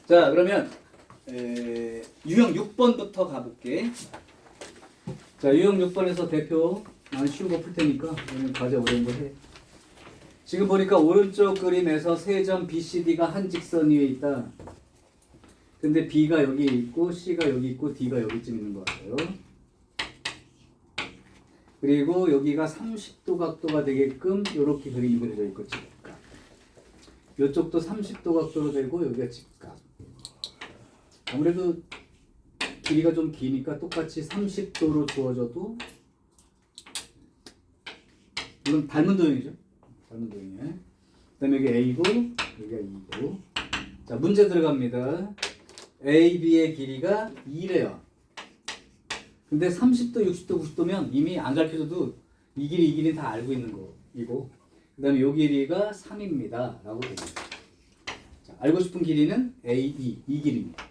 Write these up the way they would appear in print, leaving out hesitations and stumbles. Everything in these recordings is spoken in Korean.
자, 그러면 유형 6번부터 가볼게. 자, 유형 6번에서 대표 난 쉬운 거 풀 테니까 오늘 과제 어려운 거 해. 지금 보니까 오른쪽 그림에서 세 점 BCD가 한 직선 위에 있다. 근데 B가 여기 있고 C가 여기 있고 D가 여기쯤 있는 것 같아요. 그리고 여기가 30도 각도가 되게끔 이렇게 그림이 그려져 있고 직각. 이쪽도 30도 각도로 되고 여기가 직각. 아무래도 길이가 좀 기니까 똑같이 30도로 주어져도 이건 닮은 도형이죠. 닮은 도형이에요. 그 다음에 여기 A고 여기가 2고. 자, 문제 들어갑니다. A, B의 길이가 2래요. 근데 30도, 60도, 90도면 이미 안 가르쳐줘도 이 길이 다 알고 있는 거이고, 그 다음에 요 길이가 3입니다. 라고 됩니다. 자, 알고 싶은 길이는 A, 이 길입니다.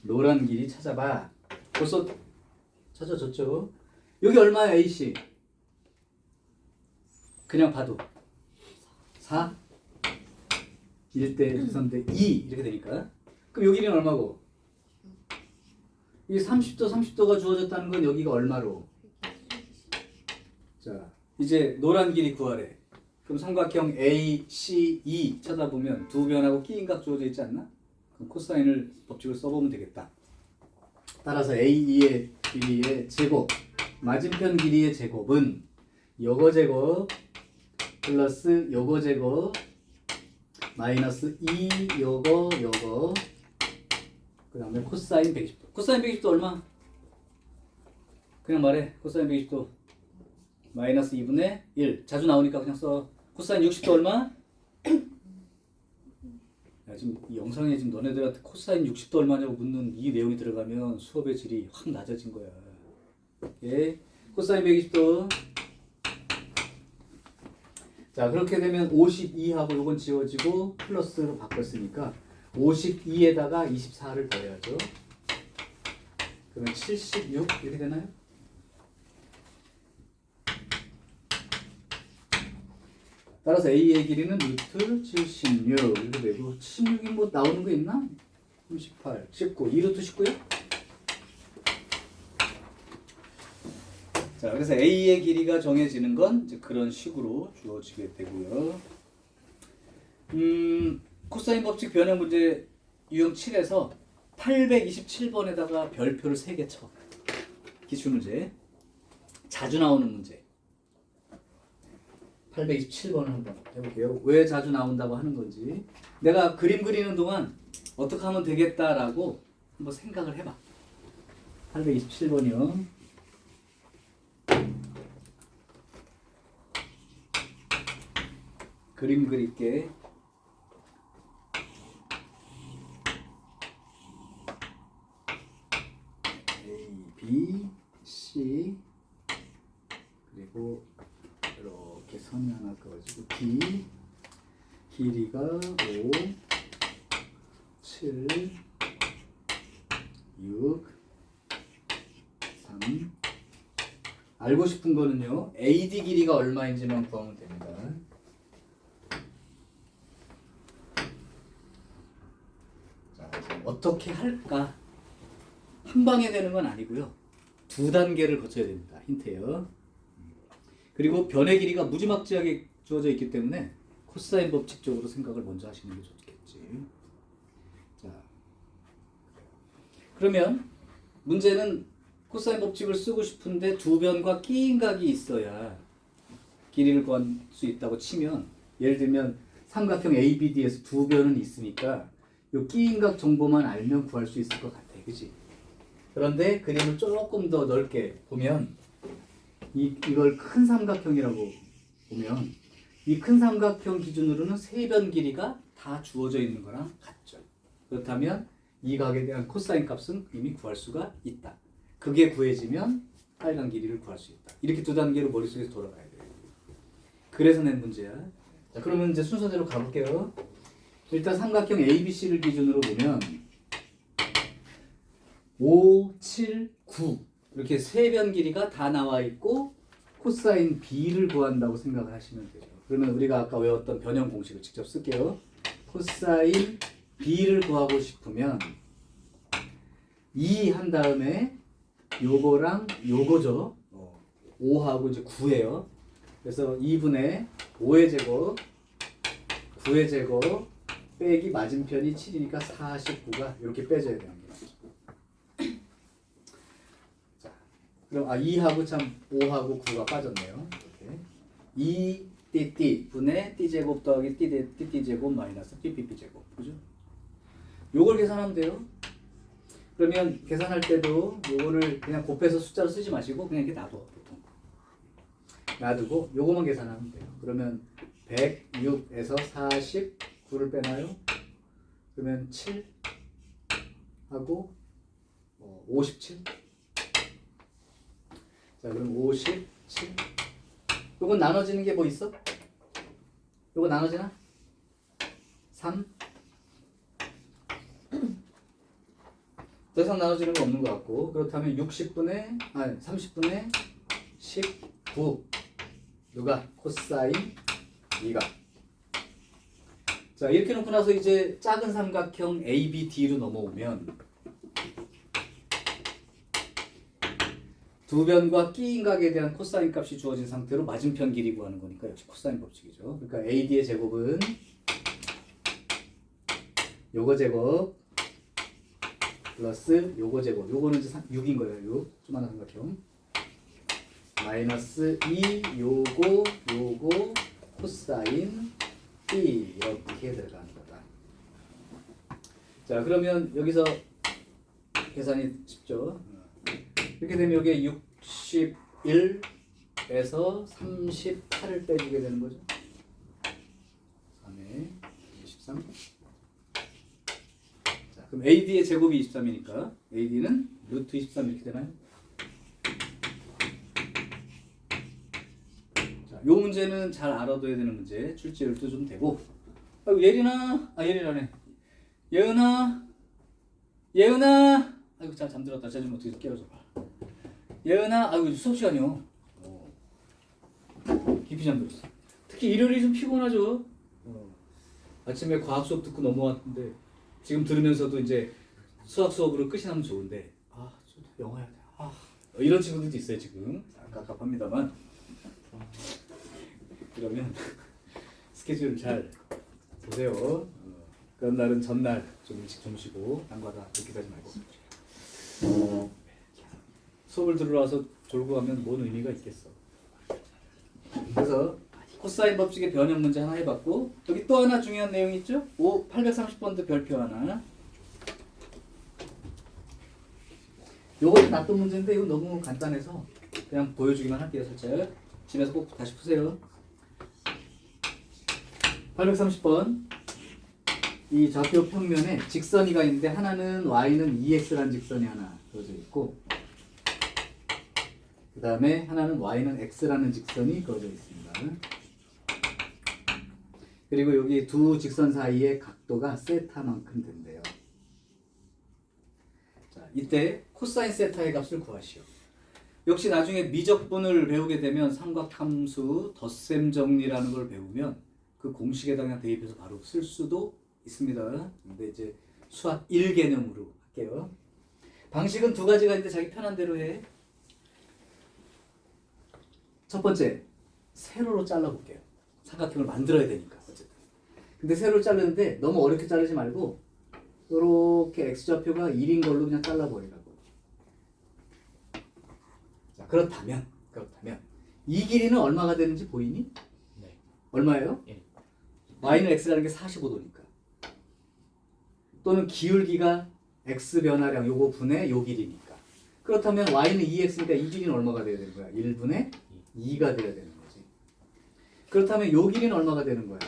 노란 길이 찾아봐. 벌써 찾아졌죠? 여기 얼마야, AC? 그냥 봐도 4? 1대 3대 2 이렇게 되니까. 그럼 요 길이는 얼마고? 이 30도가 주어졌다는 건 여기가 얼마로? 자, 이제 노란 길이 구하래. 그럼 삼각형 ACE 쳐다보면 두 변하고 끼인각 주어져 있지 않나? 그럼 코사인을 법칙을 써보면 되겠다. 따라서 AE의 길이의 제곱, 맞은편 길이의 제곱은 요거 제곱 플러스 요거 제곱 마이너스 2 요거 그 다음에 코사인 120도. 코사인 120도 얼마? 그냥 말해. 코사인 120도 마이너스 2분의 1. 자주 나오니까 그냥 써. 코사인 60도 얼마? 야, 지금 이 영상에 지금 너네들한테 코사인 60도 얼마냐고 묻는 이 내용이 들어가면 수업의 질이 확 낮아진 거야. 예. 코사인 120도. 자, 그렇게 되면 52하고 요건 지워지고 플러스로 바꿨으니까 52에다가 24를 더해야죠. 그러면 76 이렇게 되나요? 따라서 A의 길이는 루트 76 이렇게 되고, 76이 뭐 나오는 거 있나? 38, 19, 2루트 19요? 자, 그래서 A의 길이가 정해지는 건 이제 그런 식으로 주어지게 되고요. 코사인 법칙 변형 문제 유형 7에서 827번에다가 별표를 3개 쳐. 기출문제. 자주 나오는 문제. 827번을 한번 해볼게요. 왜 자주 나온다고 하는 건지. 내가 그림 그리는 동안 어떻게 하면 되겠다라고 한번 생각을 해봐. 827번이요. 그림 그릴게. A, B, C 그리고 이렇게 선이 하나 그어지고 D 길이가 5, 7, 6, 3. 알고 싶은 거는요, AD 길이가 얼마인지만 구하면 됩니다. 자, 어떻게 할까? 한 방에 되는 건 아니고요. 두 단계를 거쳐야 됩니다. 힌트예요. 그리고 변의 길이가 무지막지하게 주어져 있기 때문에 코사인 법칙적으로 생각을 먼저 하시는 게 좋겠지. 자, 그러면 문제는 코사인 법칙을 쓰고 싶은데 두 변과 끼인각이 있어야 길이를 구할 수 있다고 치면, 예를 들면 삼각형 ABD에서 두 변은 있으니까 이 끼인각 정보만 알면 구할 수 있을 것 같아. 그치? 그런데 그림을 조금 더 넓게 보면 이걸 큰 삼각형이라고 보면 이 큰 삼각형 기준으로는 세 변 길이가 다 주어져 있는 거랑 같죠. 그렇다면 이 각에 대한 코사인 값은 이미 구할 수가 있다. 그게 구해지면 빨간 길이를 구할 수 있다. 이렇게 두 단계로 머릿속에서 돌아가야 돼요. 그래서 낸 문제야. 자, 그러면 이제 순서대로 가볼게요. 일단 삼각형 ABC를 기준으로 보면 5, 7, 9 이렇게 세 변 길이가 다 나와 있고 코사인 B를 구한다고 생각을 하시면 되죠. 그러면 우리가 아까 외웠던 변형 공식을 직접 쓸게요. 코사인 B를 구하고 싶으면 2 한 다음에 요거랑 요거죠. 5하고 이제 9예요. 그래서 2분의 5의 제곱 9의 제곱 빼기 맞은편이 7이니까 49가 이렇게 빼져야 됩니다. 자, 그럼 2하고 참 5하고 9가 빠졌네요. 이렇게 2 띠띠 분의 띠제곱 더하기 띠띠제곱 마이너스 삐삐삐제곱. 그죠? 요걸 계산하면 돼요. 그러면 계산할 때도 요거를 그냥 곱해서 숫자로 쓰지 마시고 그냥 이렇게 놔둬. 보통 놔두고 요거만 계산하면 돼요. 그러면 106에서 49를 빼나요? 그러면 7 하고 57. 자, 그럼 57. 요건 나눠지는 게 뭐 있어? 요거 나눠지나? 3. 더 이상 나눠지는 거 없는 것 같고, 그렇다면 30분의 19. 누가? 코사인 2가. 자, 이렇게 놓고 나서 이제 작은 삼각형 ABD로 넘어오면 두 변과 끼인각에 대한 코사인 값이 주어진 상태로 맞은편 길이 구하는 거니까 역시 코사인 법칙이죠. 그러니까 AD의 제곱은 요거 제곱 플러스 요거 제곱, 요거는 이제 6인 거예요. 6 조그마한 삼각형 마이너스 2 요거 코사인 B 이렇게 들어가는 거다. 자, 그러면 여기서 계산이 쉽죠. 이렇게 되면 여기에 61에서 38을 빼주게 되는 거죠. 3에 23. 자, 그럼 AD의 제곱이 23이니까 AD는 루트 23 이렇게 되나요? 자, 요 문제는 잘 알아둬야 되는 문제. 출제율도 좀 되고. 아이고, 예린아네. 예은아. 아이고, 잘 잠들었다. 쟤 좀 어떻게 깨워줘봐. 예은아, 아이고, 수업 시간이요. 깊이 잠들었어. 특히 일요일이 좀 피곤하죠. 아침에 과학 수업 듣고 넘어왔는데 지금 들으면서도 이제 수학 수업으로 끝이 나면 좋은데 저도 영어 해야 돼. 이런 친구들도 있어요 지금. 갑갑합니다만. 그러면 스케줄 잘 보세요. 그런 날은 전날 좀 일찍 좀 쉬고 딴 거 다 그렇게 하지 말고. 수업을 들으러 와서 졸고 가면 뭔 의미가 있겠어. 그래서 코사인 법칙의 변형 문제 하나 해봤고, 여기 또 하나 중요한 내용이 있죠? 830번도 별표 하나. 요것도 놔둔 문제인데 이건 너무 간단해서 그냥 보여주기만 할게요. 살짝 집에서 꼭 다시 푸세요. 830번 이 좌표 평면에 직선이가 있는데 하나는 y는 2x라는 직선이 하나 그려져 있고, 그 다음에 하나는 y는 x라는 직선이 그려져 있습니다. 그리고 여기 두 직선 사이의 각도가 세타만큼 된대요. 자, 이때 코사인 세타의 값을 구하시오. 역시 나중에 미적분을 배우게 되면 삼각함수 덧셈 정리라는 걸 배우면 그 공식에다 그냥 대입해서 바로 쓸 수도 있습니다. 근데 이제 수학 1 개념으로 할게요. 방식은 두 가지가 있는데 자기 편한 대로 해. 첫 번째, 세로로 잘라볼게요. 삼각형을 만들어야 되니까 어쨌든. 근데 세로로 자르는데 너무 어렵게 자르지 말고 이렇게 x좌표가 1인 걸로 그냥 잘라버리라고. 자, 그렇다면 이 길이는 얼마가 되는지 보이니? 네. 얼마예요? 예. y는 x라는 게 45도니까. 또는 기울기가 x 변화량 요거 분의 요 길이니까. 그렇다면 y는 2x니까 이 길이는 얼마가 돼야 되는 거야? 1분의 2가 돼야 되는 거지. 그렇다면 요 길이는 얼마가 되는 거야?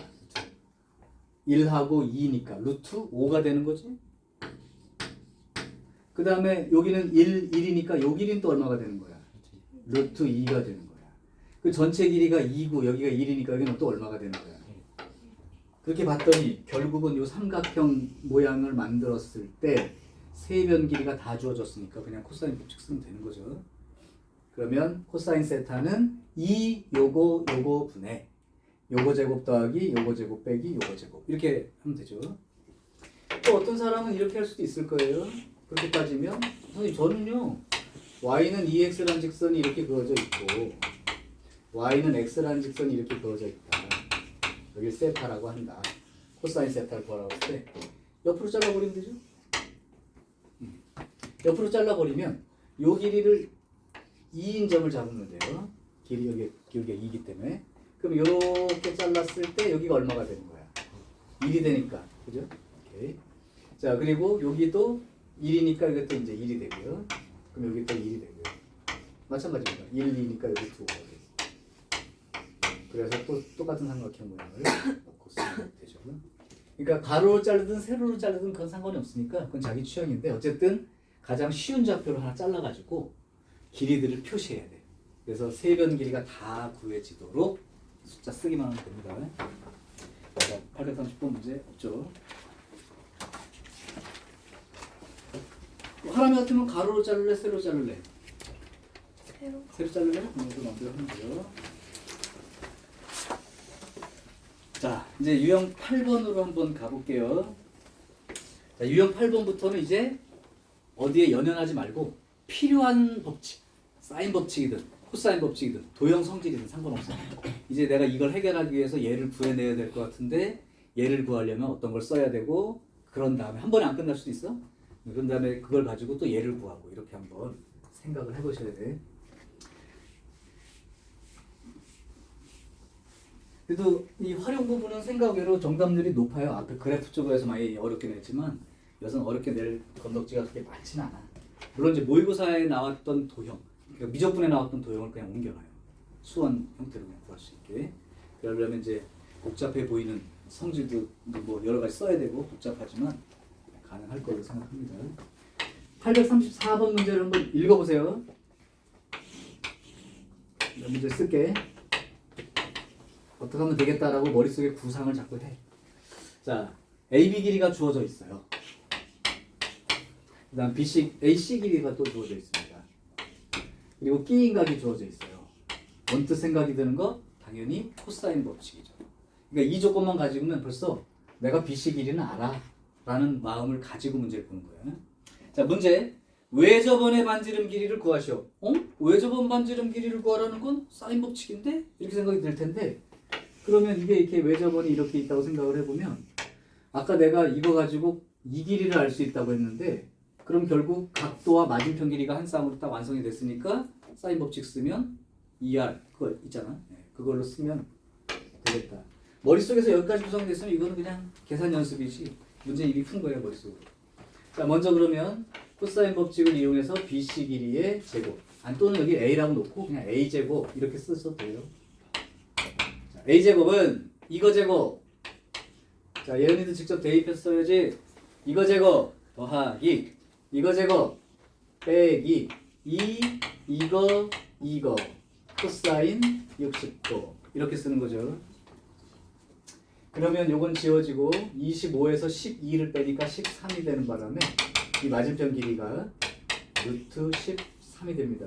1하고 2니까 루트 5가 되는 거지. 그 다음에 여기는 1이니까 요 길이는 또 얼마가 되는 거야? 루트 2가 되는 거야. 그 전체 길이가 2고 여기가 1이니까 여기는 또 얼마가 되는 거야? 그렇게 봤더니 결국은 요 삼각형 모양을 만들었을 때 세변 길이가 다 주어졌으니까 그냥 코사인 법칙 쓰면 되는 거죠. 그러면 코사인 세타는 2 요거 분의 요거 제곱 더하기 요거 제곱 빼기 요거 제곱 이렇게 하면 되죠. 또 어떤 사람은 이렇게 할 수도 있을 거예요. 그렇게 따지면 선생님 저는요 y는 2x라는 직선이 이렇게 그어져 있고 y는 x라는 직선이 이렇게 그어져 있다. 여기 세타라고 한다. 코사인 세타를 구하라고 했을 때 옆으로 잘라버리면 되죠. 옆으로 잘라버리면 요 길이를 2인 점을 잡으면 돼요. 길이 여기 여기가 2이기 때문에 그럼 요렇게 잘랐을 때 여기가 얼마가 되는 거야? 1이 되니까 그죠? 오케이. 자 그리고 여기도 1이니까 이것도 이제 1이 되고요. 그럼 여기 또 1이 되고요. 마찬가지입니다. 1, 2니까 여기 2가 되죠. 그래서 또 똑같은 삼각형 모양을 넣고 쓰면 되죠. 그러니까 가로로 자르든 세로로 자르든 그건 상관이 없으니까 그건 자기 취향인데 어쨌든 가장 쉬운 좌표를 하나 잘라가지고 길이들을 표시해야 돼. 그래서 세 변 길이가 다 구해지도록 숫자 쓰기만 하면 됩니다. 자, 830번 문제 없죠. 하람이 같으면 가로로 자를래, 세로로 자를래? 세로 자를래? 이것도 마음대로 하면 돼요. 자, 이제 유형 8번으로 한번 가볼게요. 자, 유형 8번부터는 이제 어디에 연연하지 말고 필요한 법칙, 사인 법칙이든 코사인 법칙이든 도형 성질이든 상관없어요. 이제 내가 이걸 해결하기 위해서 얘를 구해내야 될 것 같은데 얘를 구하려면 어떤 걸 써야 되고 그런 다음에 한 번에 안 끝날 수도 있어. 그런 다음에 그걸 가지고 또 얘를 구하고 이렇게 한번 생각을 해보셔야 돼. 그래도 이 활용 부분은 생각외로 정답률이 높아요. 앞에 그래프 쪽에서 많이 어렵게 냈지만 여기서는 어렵게 낼 건덕지가 그렇게 많지는 않아. 물론 이제 모의고사에 나왔던 도형, 그러니까 미적분에 나왔던 도형을 그냥 옮겨놔요. 수원 형태로 그냥 구할 수 있게. 그러려면 이제 복잡해 보이는 성질도 뭐 여러 가지 써야 되고 복잡하지만 가능할 거로 생각합니다. 834번 문제를 한번 읽어보세요. 문제 쓸게. 어떻게 하면 되겠다라고 머릿속에 구상을 자꾸 해. 자, AB 길이가 주어져 있어요. 그 다음 BC, AC 길이가 또 주어져 있습니다. 그리고 끼인각이 주어져 있어요. 언뜻 생각이 드는 거 당연히 코사인 법칙이죠. 그러니까 이 조건만 가지고는 벌써 내가 BC 길이는 알아 라는 마음을 가지고 문제를 푸는 거예요. 자, 문제. 외접원의 반지름 길이를 구하시오. 외접원 반지름 길이를 구하라는 건 사인 법칙인데? 이렇게 생각이 들 텐데 그러면 이게 이렇게 외접원이 이렇게 있다고 생각을 해보면 아까 내가 이거 가지고 이 길이를 알 수 있다고 했는데 그럼 결국 각도와 맞은편 길이가 한 쌍으로 딱 완성이 됐으니까 사인 법칙 쓰면 2R 그거 있잖아. 그걸로 쓰면 되겠다. 머릿속에서 여기까지 구성됐으면 이거는 그냥 계산 연습이지 문제 이미 푼 거예요 머릿속으로. 자 먼저 그러면 코사인 법칙을 이용해서 BC 길이의 제곱 또는 여기 A라고 놓고 그냥 A제곱 이렇게 쓰셔도 돼요. 자, A제곱은 이거 제곱. 자 예은이도 직접 대입해서 써야지. 이거 제곱 더하기 이거 제곱 빼기 이거 코사인 60도 이렇게 쓰는 거죠. 그러면 요건 지워지고 25에서 12를 빼니까 13이 되는 바람에 이 맞은편 길이가 루트 13이 됩니다.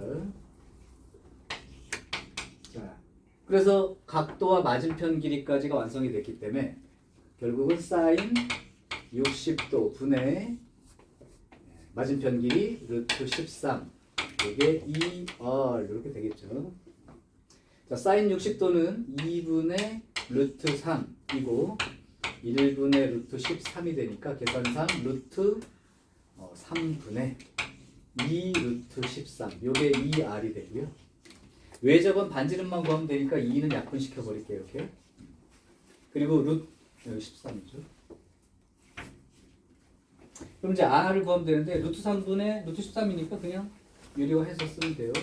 자, 그래서 각도와 맞은편 길이까지가 완성이 됐기 때문에 결국은 사인 60도 분의 맞은편 길이 루트 13 이게 2R 이렇게 되겠죠. 자, 사인 60도는 2분의 루트 3이고 1분의 루트 13이 되니까 계산상 루트 3분의 2 루트 13 요게 2R이 되고요. 외접은 반지름만 구하면 되니까 2는 약분시켜 버릴게요. 이렇게. 그리고 루트 여기 13이죠. 그럼 이제 R을 구하면 되는데 루트 3분의 루트 13이니까 그냥 유리화해서 쓰면 돼요.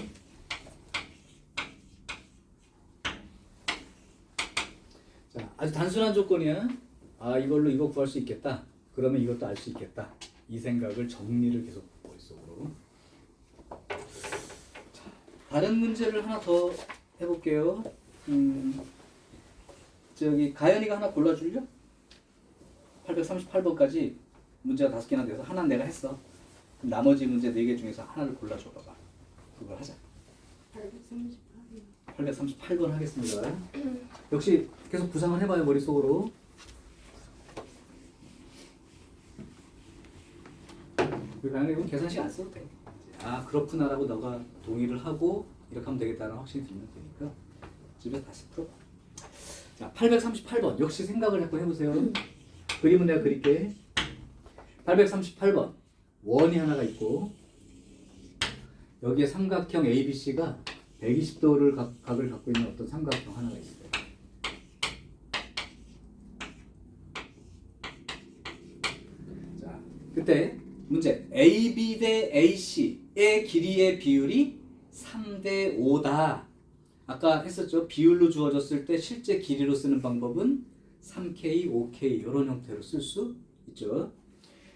자, 아주 단순한 조건이야. 이걸로 이거 구할 수 있겠다. 그러면 이것도 알 수 있겠다. 이 생각을 정리를 계속 머릿속으로. 자, 다른 문제를 하나 더 해볼게요. 저기 가연이가 하나 골라줄려? 838번까지 문제가 5개나 돼서 하나는 내가 했어. 그럼 나머지 문제 4개 중에서 하나를 골라줘 봐봐. 그걸 하자. 838이요. 838번 하겠습니다. 역시 계속 구상을 해봐요, 머릿속으로. 그냥 이건 계산식 안 써도 돼. 아, 그렇구나라고 너가 동의를 하고 이렇게 하면 되겠다는 확신이 들면 되니까 집에서 다시 풀어봐. 자, 838번 역시 생각을 한번 해보세요. 그림은 내가 그릴게. 838번 원이 하나가 있고 여기에 삼각형 ABC가 120도를 각을 갖고 있는 어떤 삼각형 하나가 있어요. 자, 그때 문제 AB 대 AC의 길이의 비율이 3대 5다. 아까 했었죠. 비율로 주어졌을 때 실제 길이로 쓰는 방법은 3K, 5K 이런 형태로 쓸 수 있죠.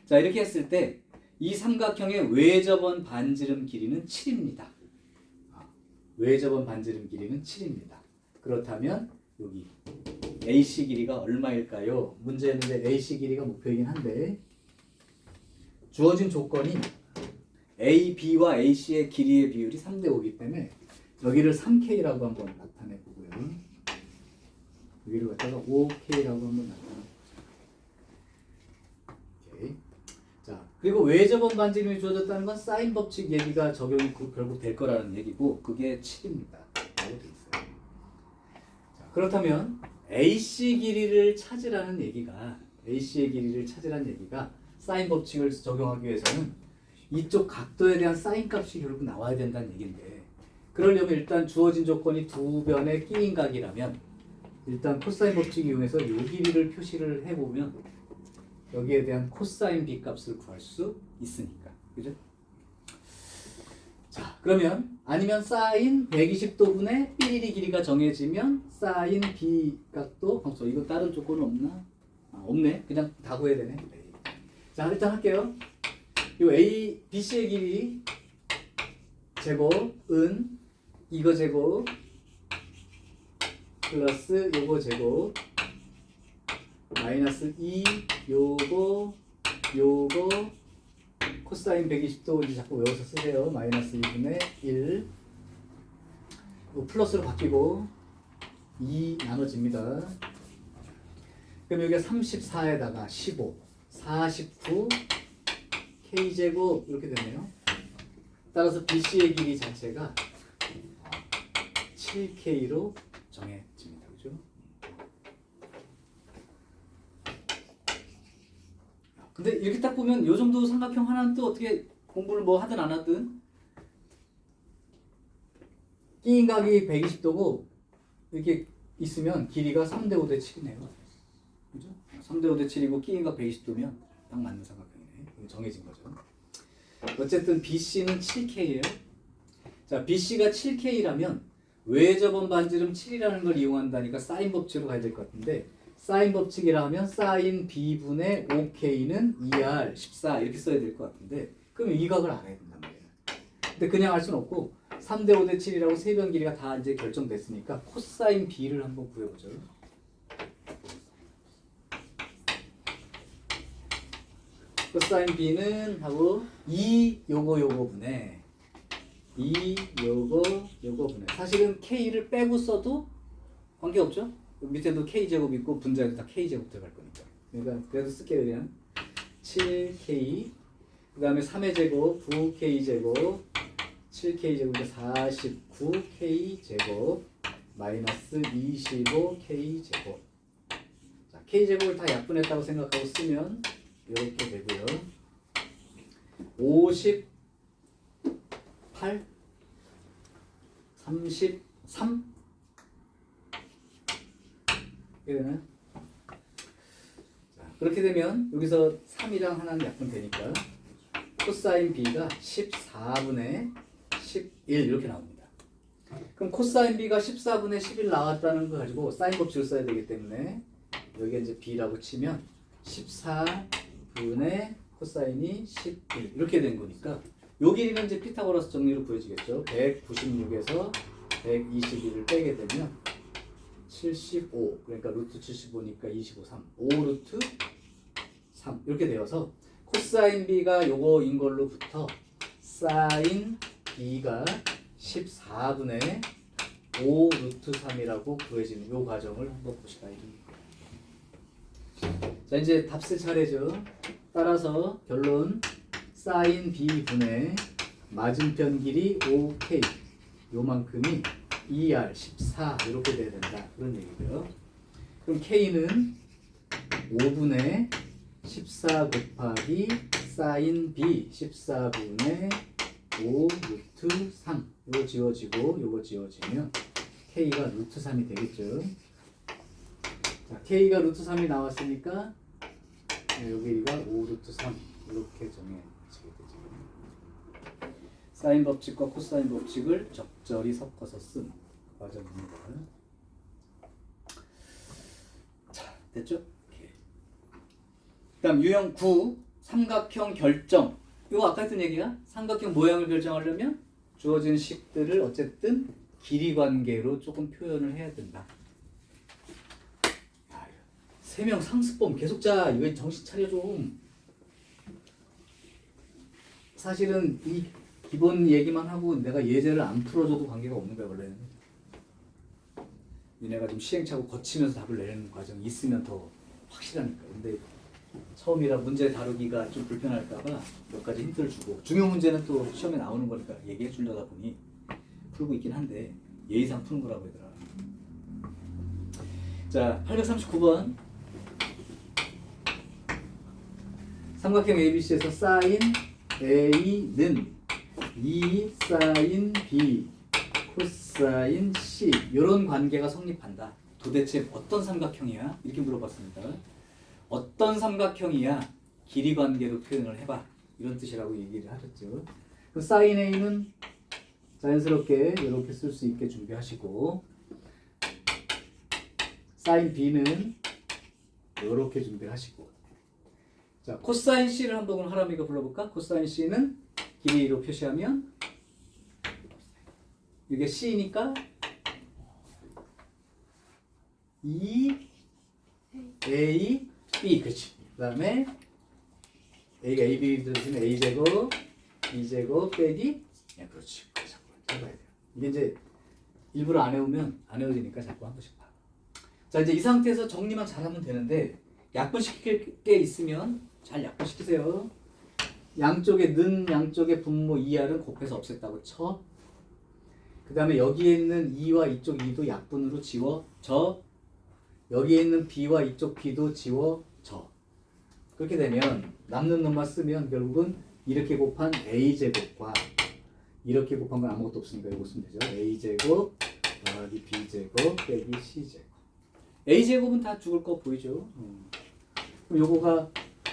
자, 이렇게 했을 때 이 삼각형의 외접원 반지름 길이는 7입니다. 외접원 반지름 길이는 7입니다. 그렇다면 여기 AC 길이가 얼마일까요? 문제였는데 AC 길이가 목표이긴 한데 주어진 조건이 AB와 AC의 길이의 비율이 3대 5이기 때문에 여기를 3K라고 한번 나타내 보고요. 여기를 갖다가 5K라고 한번 나타내 보죠. 자, 그리고 외접원 반지름이 주어졌다는 건 사인 법칙 얘기가 적용이 결국 될 거라는 얘기고 그게 7입니다. 라고 돼 있어요. 자, 그렇다면 AC 길이를 찾으라는 얘기가 AC의 길이를 찾으라는 얘기가 사인 법칙을 적용하기 위해서는 이쪽 각도에 대한 사인 값이 결국 나와야 된다는 얘기인데 그러려면 일단 주어진 조건이 두 변의 끼인 각이라면 일단 코사인 법칙 이용해서 이 길이를 표시를 해보면 여기에 대한 코사인 B 값을 구할 수 있으니까. 그죠? 자, 그러면 아니면 사인 120도분의 삐리리 길이가 정해지면 사인 B 값도 이거 다른 조건은 없나? 없네. 그냥 다 구해야 되네. 자, 일단 할게요. 요 A, BC의 길이 제곱은 이거 제곱 플러스 요거 제곱 마이너스 2 요거 코사인 120도 이제 자꾸 외워서 쓰세요. 마이너스 2분의 1 플러스로 바뀌고 2 나눠집니다. 그럼 여기가 34에다가 15 49 K제곱 이렇게 되네요. 따라서 BC의 길이 자체가 7K로 정해집니다. 그죠? 근데 이렇게 딱 보면 이 정도 삼각형 하나는 또 어떻게 공부를 뭐 하든 안 하든 끼인각이 120도고 이렇게 있으면 길이가 3대 5대 7이네요. 그죠? 3대 5대 7이고 끼인각 120도면 딱 맞는 삼각형이네. 정해진 거죠. 어쨌든 BC는 7K예요. 자, BC가 7K라면 외접원 반지름 7이라는 걸 이용한다니까 사인 법칙으로 가야 될 것 같은데 사인 법칙이라면 사인 B분의 5K는 2R 14 이렇게 써야 될 것 같은데 그러면 이 각을 알아야 된단 말이에요. 근데 그냥 알 수는 없고 3대 5대 7이라고 세 변 길이가 다 이제 결정됐으니까 코사인 B를 한번 구해보죠. 코사인 B는 하고 2 요거 분의 2 요거 분의 사실은 K를 빼고 써도 관계없죠? 밑에도 K제곱 있고 분자에도 다 K제곱 들어갈 거니까 그러니까 그래도 쓸게요. 그냥 7K 그 다음에 3의 제곱 9K제곱 7K제곱이니까 49K제곱 마이너스 25K제곱 자, K제곱을 다 약분했다고 생각하고 쓰면 이렇게 되고요. 58 33 이렇게 되나요? 자, 그렇게 되면 여기서 3이랑 하나는 약분되니까 코사인 B가 14분의 11 이렇게 나옵니다. 그럼 코사인 B가 14분의 11 나왔다는 거 가지고 사인 법칙을 써야 되기 때문에 여기에 이제 B라고 치면 14분의 코사인이 11 이렇게 된 거니까 요 길이는 이제 피타고라스 정리로 구해지겠죠. 196에서 121을 빼게 되면 75 그러니까 루트 75니까 25 3 5 루트 3 이렇게 되어서 코사인 B가 요거인 걸로부터 사인 B가 14분의 5 루트 3이라고 구해지는 요 과정을 한번 보시라. 자, 이제 답 쓸 차례죠. 따라서 결론 사인 b분의 맞은편 길이 5k 요만큼이 2r 14 이렇게 돼야 된다. 그런 얘기고요. 그럼 k는 5분의 14 곱하기 사인 b 14분의 5 루트 3 요거 지워지고 요거 지워지면 k가 루트 3이 되겠죠. 자, k가 루트 3이 나왔으니까 여기가 5 루트 3 이렇게 정해지게 되죠. 사인 법칙과 코사인 법칙을 적절히 섞어서 쓴 과정입니다. 자, 됐죠? 그다음 유형 9 삼각형 결정. 이거 아까 했던 얘기야. 삼각형 모양을 결정하려면 주어진 식들을 어쨌든 길이 관계로 조금 표현을 해야 된다. 3명 상습범 계속 자. 이거 정신 차려 좀. 사실은 이 기본 얘기만 하고 내가 예제를 안 풀어줘도 관계가 없는 거야 원래는. 니네가 좀 시행착오 거치면서 답을 내는 과정이 있으면 더 확실하니까. 근데 처음이라 문제 다루기가 좀 불편할까봐 몇 가지 힌트를 주고, 중요 문제는 또 시험에 나오는 거니까 얘기해 주려다 보니 풀고 있긴 한데 예의상 푸는 거라고 얘들아. 자, 839번 삼각형 ABC에서 사인 A는 2 사인 B 코사인 C 이런 관계가 성립한다. 도대체 어떤 삼각형이야? 이렇게 물어봤습니다. 어떤 삼각형이야? 길이 관계로 표현을 해봐. 이런 뜻이라고 얘기를 하셨죠. 그럼 사인 A는 자연스럽게 이렇게 쓸 수 있게 준비하시고, 사인 B는 이렇게 준비하시고, 자, 코사인 C를 한번 하람이가 불러볼까? 코사인 C는 길이로 표시하면 이게 C니까 2A B, 그렇지. 그 다음에 A가 AB 들어주면 A제곱 B제곱 빼기, 예, 그렇지. 자꾸 해봐야 돼요. 이게 이제 일부러 안 해오면 안 해오지니까 자꾸 한 번씩 봐. 자, 이제 이 상태에서 정리만 잘하면 되는데, 약분시킬 게 있으면 잘 약분시키세요. 양쪽에 는 양쪽의 분모 2r은 곱해서 없앴다고 쳐. 그 다음에 여기에 있는 2와 이쪽 2도 약분으로 지워져. 여기에 있는 b와 이쪽 b도 지워져. 그렇게 되면 남는 놈만 쓰면 결국은 이렇게 곱한 a제곱과 이렇게 곱한 건 아무것도 없으니까 이거 쓰면 되죠. a제곱 더하기 b제곱 빼기 c제곱. a제곱은 다 죽을 거 보이죠? 그럼 요거가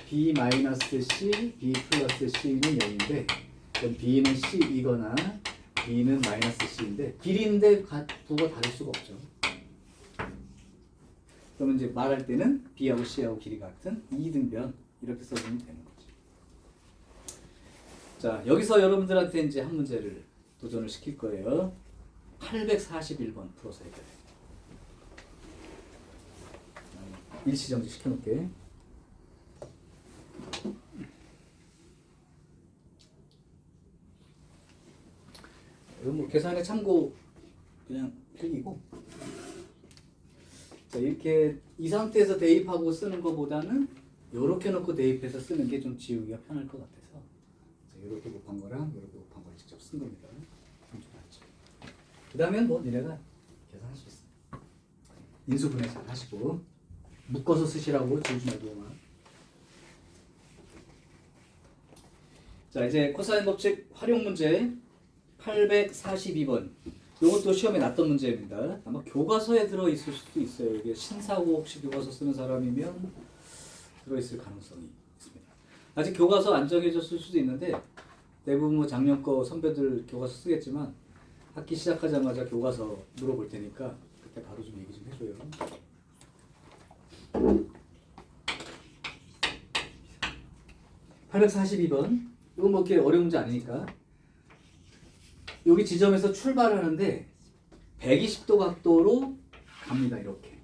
b-c, b 플러스 c는 0인데, 그럼 b는 c이거나 b는 -c인데 길이인데 부가 다를 수가 없죠. 그러면 이제 말할 때는 b하고 c하고 길이가 같은 2등변 이렇게 써주면 되는 거죠. 자, 여기서 여러분들한테 이제 한 문제를 도전을 시킬 거예요. 841번 풀어서 해결해. 일시정지 시켜놓을게. 이건 뭐 계산에 참고 그냥 필기고. 자, 이렇게 이 상태에서 대입하고 쓰는 것보다는 이렇게 놓고 대입해서 쓰는 게 좀 지우기가 편할 것 같아서 이렇게 곱한 거랑 이렇게 곱한 걸 직접 쓴 겁니다. 그 다음엔 뭐 니네가 계산할 수 있어. 인수분해 잘 하시고 묶어서 쓰시라고 지우지 말고만. 자, 이제 코사인 법칙 활용 문제 842번. 이것도 시험에 났던 문제입니다. 아마 교과서에 들어있을 수도 있어요. 이게 신사고 혹시 교과서 쓰는 사람이면 들어있을 가능성이 있습니다. 아직 교과서 안 정해졌을 수도 있는데 대부분 뭐 작년 거 선배들 교과서 쓰겠지만 학기 시작하자마자 교과서 물어볼 테니까 그때 바로 좀 얘기 좀 해줘요. 842번. 이건 뭐 이렇게 어려운 문제 아니니까. 여기 지점에서 출발하는데 120도 각도로 갑니다. 이렇게.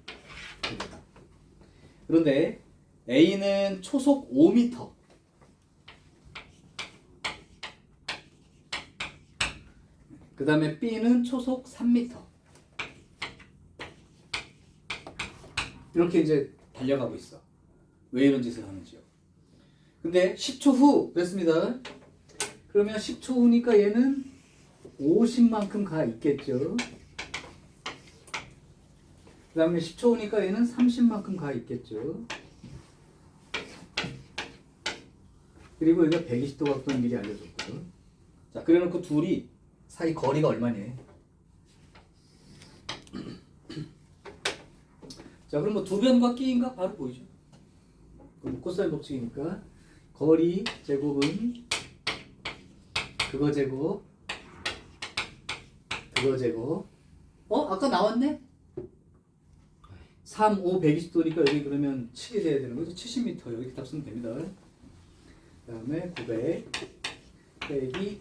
그런데 A는 초속 5m, 그 다음에 B는 초속 3m. 이렇게 이제 달려가고 있어. 왜 이런 짓을 하는지요. 근데 10초 후 그랬습니다. 그러면 10초 후니까 얘는 50만큼 가 있겠죠. 그 다음에 10초 후니까 얘는 30만큼 가 있겠죠. 그리고 여기가 120도 각도는 미리 알려줬거든. 자, 그래놓고 둘이 사이 거리가 얼마니? 자, 그럼 뭐 두 변과 끼인가 바로 보이죠. 그럼 코사인 법칙이니까 거리 제곱은 그거 제곱 그거 제곱. 아까 나왔네? 3, 5, 120도니까 여기 그러면 7이 돼야 되는 거죠. 70m 여기 답 쓰면 됩니다. 그 다음에 900 빼기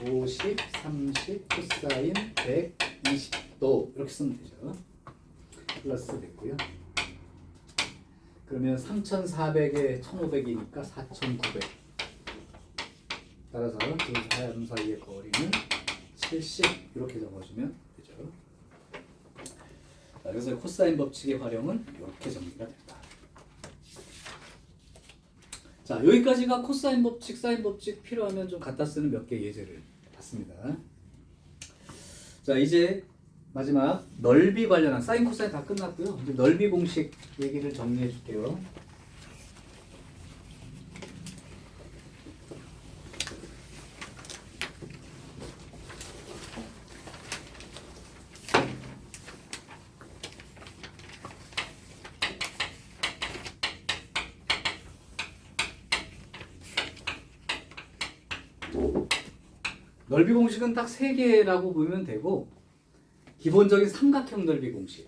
2, 50, 30, 코사인 120도 이렇게 쓰면 되죠. 플러스 됐고요. 그러면 3400에 1500이니까 4900. 따라서 두 사람 사이의 거리는 70 이렇게 적어주면 되죠. 자, 그래서 코사인 법칙의 활용은 이렇게 정리가 된다. 자, 여기까지가 코사인 법칙, 사인 법칙 필요하면 좀 갖다 쓰는 몇 개 예제를 봤습니다. 자, 이제 마지막 넓이 관련한 사인, 코사인 다 끝났고요. 이제 넓이 공식 얘기를 정리해 줄게요. 넓이 공식은 딱 3개라고 보면 되고, 기본적인 삼각형 넓이 공식,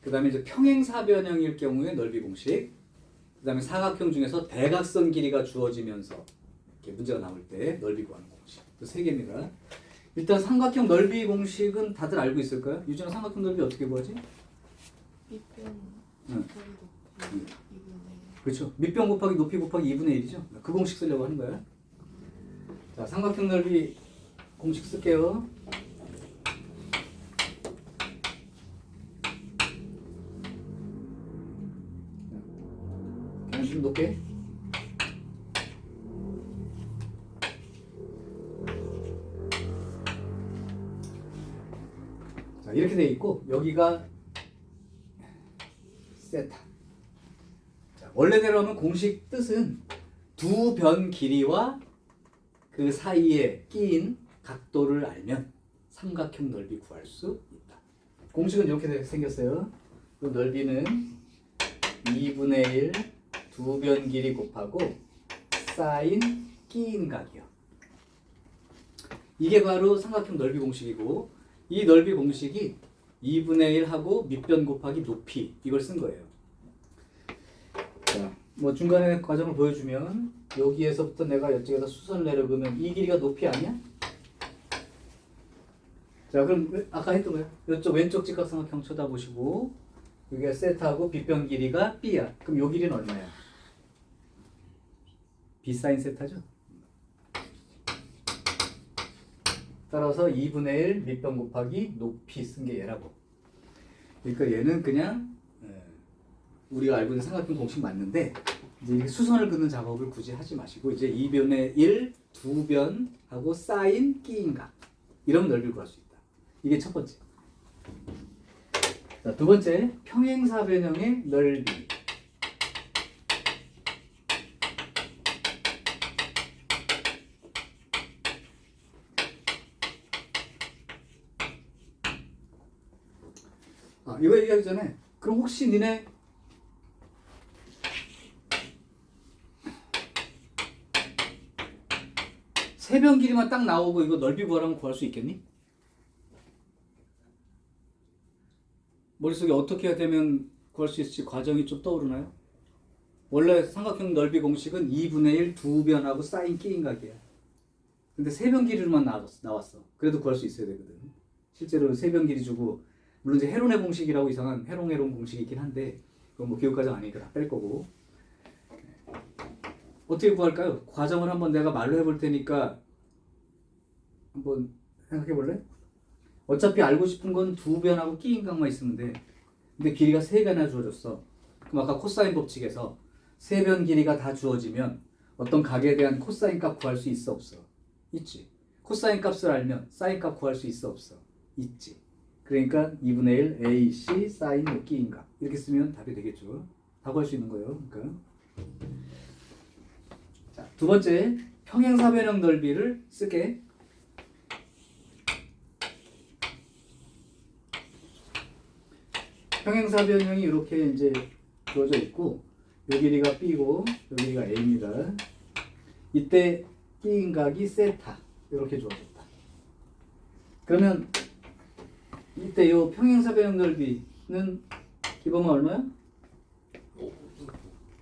그 다음에 이제 평행사변형일 경우에 넓이 공식, 그 다음에 사각형 중에서 대각선 길이가 주어지면서 이렇게 문제가 나올 때 넓이 구하는 공식, 그 3개입니다. 일단 삼각형 넓이 공식은 다들 알고 있을까요? 유진아, 삼각형 넓이 어떻게 구하지? 밑변 응. 곱하기 높이 2분의 1. 그렇죠. 밑변 곱하기 높이 곱하기 2분의 1이죠. 그 공식 쓰려고 하는 거야. 자, 삼각형 넓이 공식 쓸게요. 그냥 좀 높게. 자, 이렇게 돼 있고 여기가 세타. 자, 원래대로 하면 공식 뜻은 두 변 길이와 그 사이에 끼인 각도를 알면 삼각형 넓이 구할 수 있다. 공식은 이렇게 생겼어요. 그 넓이는 2분의 1 두 변 길이 곱하고 사인 끼인 각이요. 이게 바로 삼각형 넓이 공식이고, 이 넓이 공식이 2분의 1하고 밑변 곱하기 높이 이걸 쓴 거예요. 자, 뭐 중간에 과정을 보여주면 여기에서부터 내가 이쪽에다 수선을 내려보면 이 길이가 높이 아니야? 자, 그럼 아까 했던 거예요. 이쪽 왼쪽 직각삼각형 쳐다보시고 여기가 세타고 빗변 길이가 b야. 그럼 요 길이는 얼마야? b 사인 세타죠. 따라서 2분의 1 밑변 곱하기 높이 쓴 게 얘라고. 그러니까 얘는 그냥 우리가 알고 있는 삼각형 공식 맞는데, 이제 이렇게 수선을 긋는 작업을 굳이 하지 마시고 이제 2변의 1 두 변하고 사인 끼인 각, 이런 넓이를 구할 수 있다. 이게 첫 번째. 자, 두 번째, 평행사변형의 넓이. 이거 얘기하기 전에, 그럼 혹시 니네 세 변 길이만 딱 나오고 이거 넓이 구하라면 구할 수 있겠니? 머릿속에 어떻게 해야 되면 구할 수 있을지 과정이 좀 떠오르나요? 원래 삼각형 넓이 공식은 2분의 1 두 변하고 사인 끼인 각이야. 근데 세 변 길이로만 나왔어. 그래도 구할 수 있어야 되거든. 실제로 세 변 길이 주고, 물론 이제 헤론의 공식이라고 이상한 헤롱 공식이 있긴 한데 그건 뭐 교육과정 아니니까 다 뺄 거고. 어떻게 구할까요? 과정을 한번 내가 말로 해볼 테니까 한번 생각해 볼래? 어차피 알고 싶은 건 두 변하고 끼인 각만 있으면 돼. 근데 길이가 3배나 주어졌어. 그럼 아까 코사인 법칙에서 세 변 길이가 다 주어지면 어떤 각에 대한 코사인 값 구할 수 있어 없어? 있지. 코사인 값을 알면 사인 값 구할 수 있어 없어? 있지. 그러니까 2분의 1 AC 사인 끼인각 이렇게 쓰면 답이 되겠죠. 다 구할 수 있는 거예요. 그러니까 자, 두 번째 평행사변형 넓이를 쓸게. 평행사변형이 이렇게 이제 주어져 있고 요 길이가 B고 요 길이가 A입니다. 이때 끼인각이 세타 이렇게 주어졌다. 그러면 이때 요 평행사변형 넓이는 기본은 얼마야?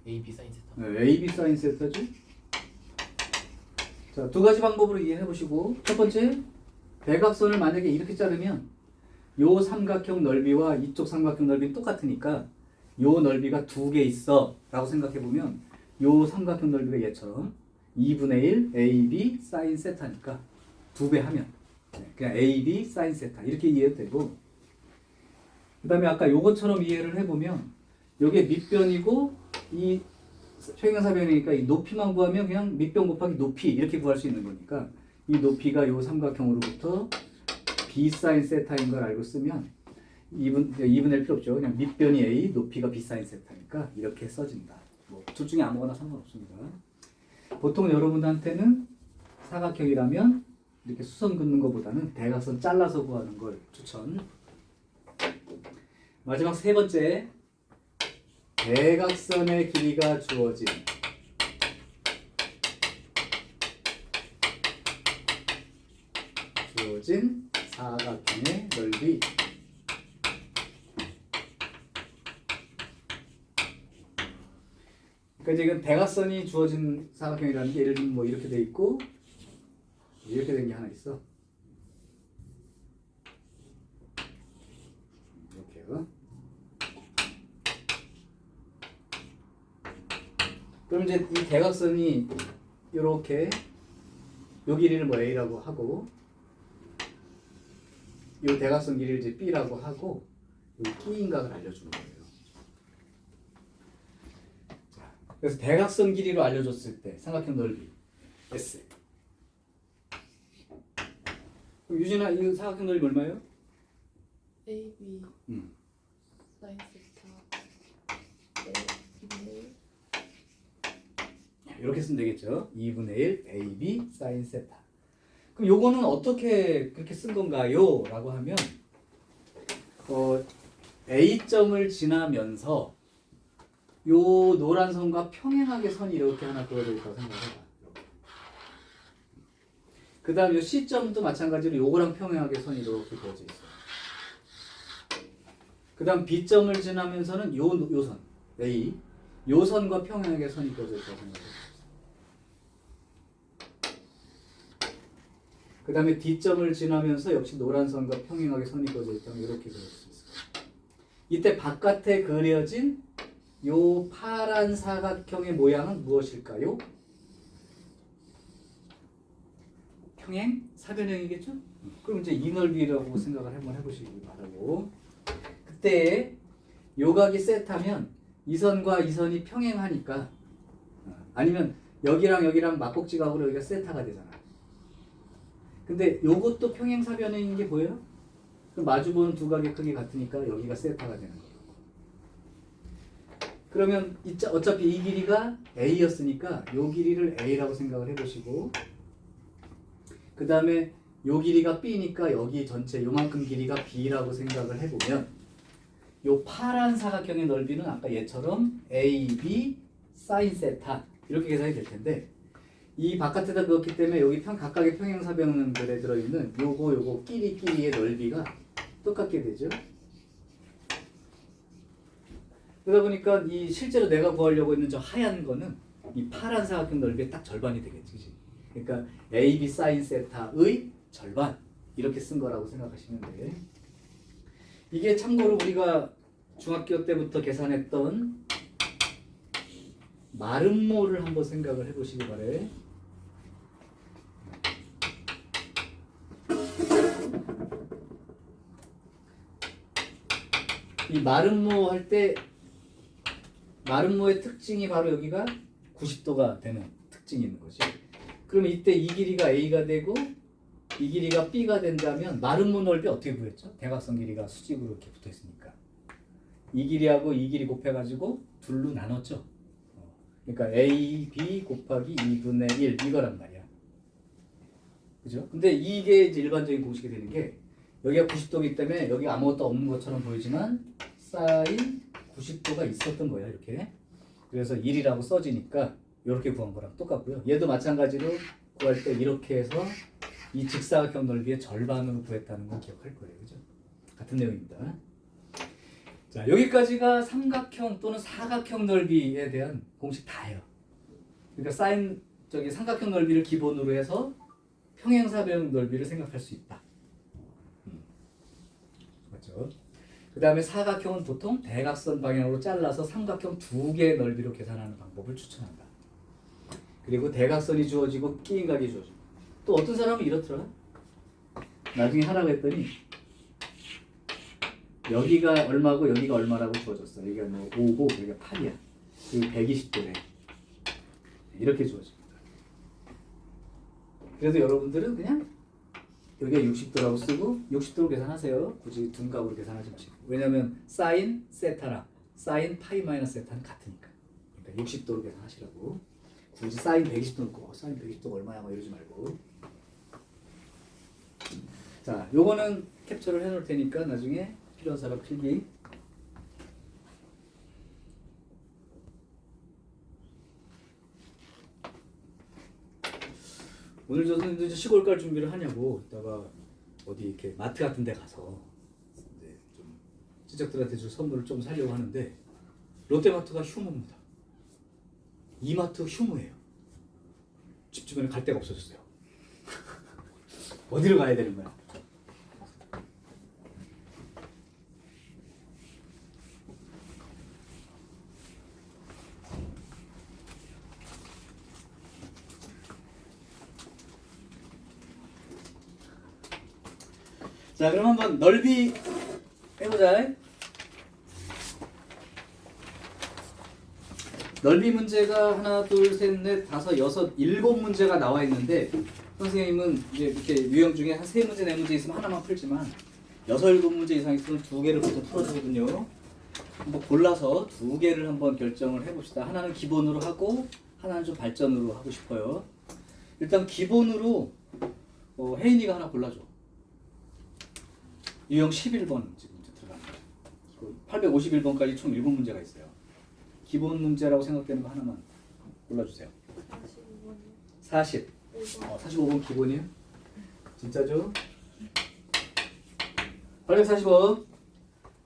AB 사인 세타. 네, AB 사인 세타지. 자, 두 가지 방법으로 이해해 보시고 첫 번째 대각선을 만약에 이렇게 자르면 요 삼각형 넓이와 이쪽 삼각형 넓이는 똑같으니까 요 넓이가 2개 있어 라고 생각해 보면 요 삼각형 넓이가 얘처럼 2분의 1 AB 사인 세타니까 2배 하면 그냥 AB 사인 세타 이렇게 이해해도 되고 그 다음에 아까 요것처럼 이해를 해보면 요게 밑변이고 이 평행사변이니까 이 높이만 구하면 그냥 밑변 곱하기 높이 이렇게 구할 수 있는 거니까 이 높이가 요 삼각형으로부터 B 사인 세타인 걸 알고 쓰면 2분의 필요 없죠. 그냥 밑변이 A, 높이가 B 사인 세타니까 이렇게 써진다. 뭐 둘 중에 아무거나 상관없습니다. 보통 여러분한테는 사각형이라면 이렇게 수선 긋는 것보다는 대각선 잘라서 구하는 걸 추천. 마지막 세 번째 대각선의 길이가 주어진 사각형의 넓이. 그러니까 지금 대각선이 주어진 사각형이라는 게 예를 들면 뭐 이렇게 돼 있고 이렇게 된 게 하나 있어. 이렇게요. 그럼 이제 이 대각선이 이렇게 요 길이를 뭐 A라고 하고 요 대각선 길이를 이제 B라고 하고 요 끼인각을 알려주는 거예요. 자, 그래서 대각선 길이로 알려줬을 때 삼각형 넓이 S. 그럼 유진아 이 삼각형 넓이 얼마예요? AB 사인 세타 네, 이렇게 쓰면 되겠죠. 2분의 1 AB 사인 세타. 그럼 요거는 어떻게 그렇게 쓴 건가요? 라고 하면 A점을 지나면서 요 노란 선과 평행하게 선이 이렇게 하나 그어져 있다고 생각해봐. 그 다음 요 C점도 마찬가지로 요거랑 평행하게 선이 이렇게 그어져 있어요. 그 다음 B점을 지나면서는 요 선, A, 요 선과 평행하게 선이 그어져 있다고 생각해봐. 그 다음에 D점을 지나면서 역시 노란 선과 평행하게 선이 그어져 있다면 이렇게 그릴 수 있어요. 이때 바깥에 그려진 요 파란 사각형의 모양은 무엇일까요? 평행 사변형이겠죠? 그럼 이제 이 넓이라고 생각을 한번 해보시기 바라고. 그때 요각이 세타면 이 선과 이 선이 평행하니까 아니면 여기랑 여기랑 막곡지각으로 여기가 세타가 되잖아. 근데 요것도 평행사변형인 게 보여요? 그럼 마주보는 두 각의 크기 같으니까 여기가 세타가 되는 거예요. 그러면 어차피 이 길이가 A였으니까 요 길이를 A라고 생각을 해보시고 그 다음에 요 길이가 B니까 여기 전체 요만큼 길이가 B라고 생각을 해보면 요 파란 사각형의 넓이는 아까 얘처럼 AB 사인 세타 이렇게 계산이 될 텐데 이 바깥에다 그었기 때문에 여기 각각의 평행사변들에 들어있는 요거 끼리의 넓이가 똑같게 되죠. 그러다 보니까 이 실제로 내가 구하려고 했는 저 하얀 거는 이 파란 사각형 넓이의 딱 절반이 되겠지. 그치? 그러니까 AB 사인 세타의 절반 이렇게 쓴 거라고 생각하시면 돼. 이게 참고로 우리가 중학교 때부터 계산했던 마름모를 한번 생각을 해보시기 바래. 이 이 마름모 할 때 마름모의 특징이 바로 여기가 90도가 되는 특징이 있는 거지. 그러면 이때 이 길이가 A가 되고 이 길이가 B가 된다면 마름모 넓이 어떻게 구했죠? 대각선 길이가 수직으로 이렇게 붙어 있으니까 이 길이하고 이 길이 곱해가지고 둘로 나눴죠. 그러니까 A, B 곱하기 2분의 1 이거란 말이야. 그죠? 근데 이게 이제 일반적인 공식이 되는 게 여기가 90도이기 때문에 여기 아무것도 없는 것처럼 보이지만 사인 90도가 있었던 거야 이렇게. 그래서 1이라고 써지니까 이렇게 구한 거랑 똑같고요. 얘도 마찬가지로 구할 때 이렇게 해서 이 직사각형 넓이의 절반으로 구했다는 걸 기억할 거예요. 그죠? 같은 내용입니다. 자, 여기까지가 삼각형 또는 사각형 넓이에 대한 공식 다예요. 그러니까 사인 저기 삼각형 넓이를 기본으로 해서 평행사변 넓이를 생각할 수 있다. 맞죠? 그 다음에 사각형은 보통 대각선 방향으로 잘라서 삼각형 두 개의 넓이로 계산하는 방법을 추천한다. 그리고 대각선이 주어지고 끼인각이 주어지고 또 어떤 사람은 이렇더라. 나중에 하라고 했더니 여기가 얼마고 여기가 얼마라고 주어졌어. 여기가 뭐 5고 여기가 8이야. 그리고 120도래. 이렇게 주어집니다. 그래도 여러분들은 그냥 여기가 60도라고 쓰고 60도로 계산하세요. 굳이 둔각으로 계산하지 마시고. 왜냐하면 사인 세타랑 사인 파이 마이너스 세타는 같으니까. 그러니까 60도로 계산하시라고. 굳이 사인 120도 넣고 사인 120도가 얼마야 뭐 이러지 말고. 자, 요거는 캡처를 해놓을 테니까 나중에 필요한 사람 필기. 오늘 저는 이제 시골 갈 준비를 하냐고 이따가 어디 이렇게 마트 같은 데 가서 이제 좀 친척들한테 줄 선물을 좀 사려고 하는데 롯데마트가 휴무입니다. 이마트 휴무예요. 집 주변에 갈 데가 없어졌어요. 어디로 가야 되는 거야? 자, 그럼 한번 넓이 해보자. 넓이 문제가 하나, 둘, 셋, 넷, 다섯, 여섯, 일곱 문제가 나와 있는데 선생님은 이제 이렇게 유형 중에 한 세 문제, 네 문제 있으면 하나만 풀지만 여섯, 일곱 문제 이상 있으면 두 개를 보통 풀어주거든요. 한번 골라서 두 개를 한번 결정을 해봅시다. 하나는 기본으로 하고 하나는 좀 발전으로 하고 싶어요. 일단 기본으로 혜인이가 하나 골라줘. 유형 11번 지금 들어갑니다. 851번까지 총 7문제가 있어요. 기본 문제라고 생각되는 거 하나만 골라주세요. 40. 45번 기본이에요? 진짜죠? 845.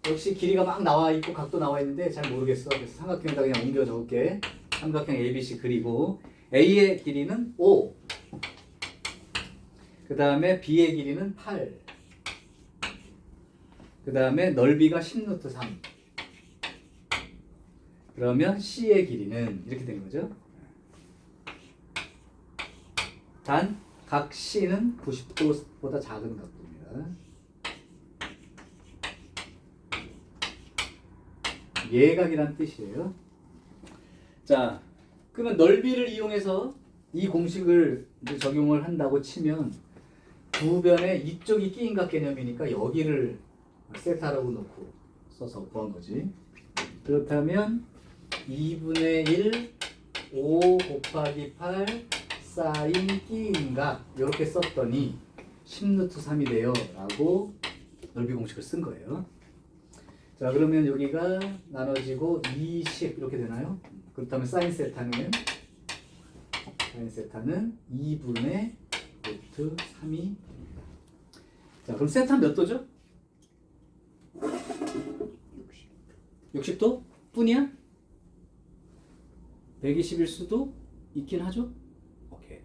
역시 길이가 막 나와 있고 각도 나와 있는데 잘 모르겠어. 그래서 삼각형에다 그냥 옮겨 적을게. 삼각형 ABC 그리고 A의 길이는 5. 그 다음에 B의 길이는 8. 그 다음에 넓이가 10루트 3. 그러면 C의 길이는 이렇게 되는 거죠. 단 각 C는 90도보다 작은 각도입니다. 예각이란 뜻이에요. 자, 그러면 넓이를 이용해서 이 공식을 이제 적용을 한다고 치면 두 변에 이쪽이 끼인각 개념이니까 여기를 세타라고 놓고 써서 구한 거지. 그렇다면 2분의 1 5 곱하기 8 사인 끼인각 이렇게 썼더니 10루트 3이 돼요 라고 넓이 공식을 쓴 거예요. 자, 그러면 여기가 나눠지고 20 이렇게 되나요? 그렇다면 사인 세타는 2분의 루트 3이 됩니다. 자, 그럼 세타는 몇 도죠? 60도 뿐이야? 120일 수도 있긴 하죠? 오케이.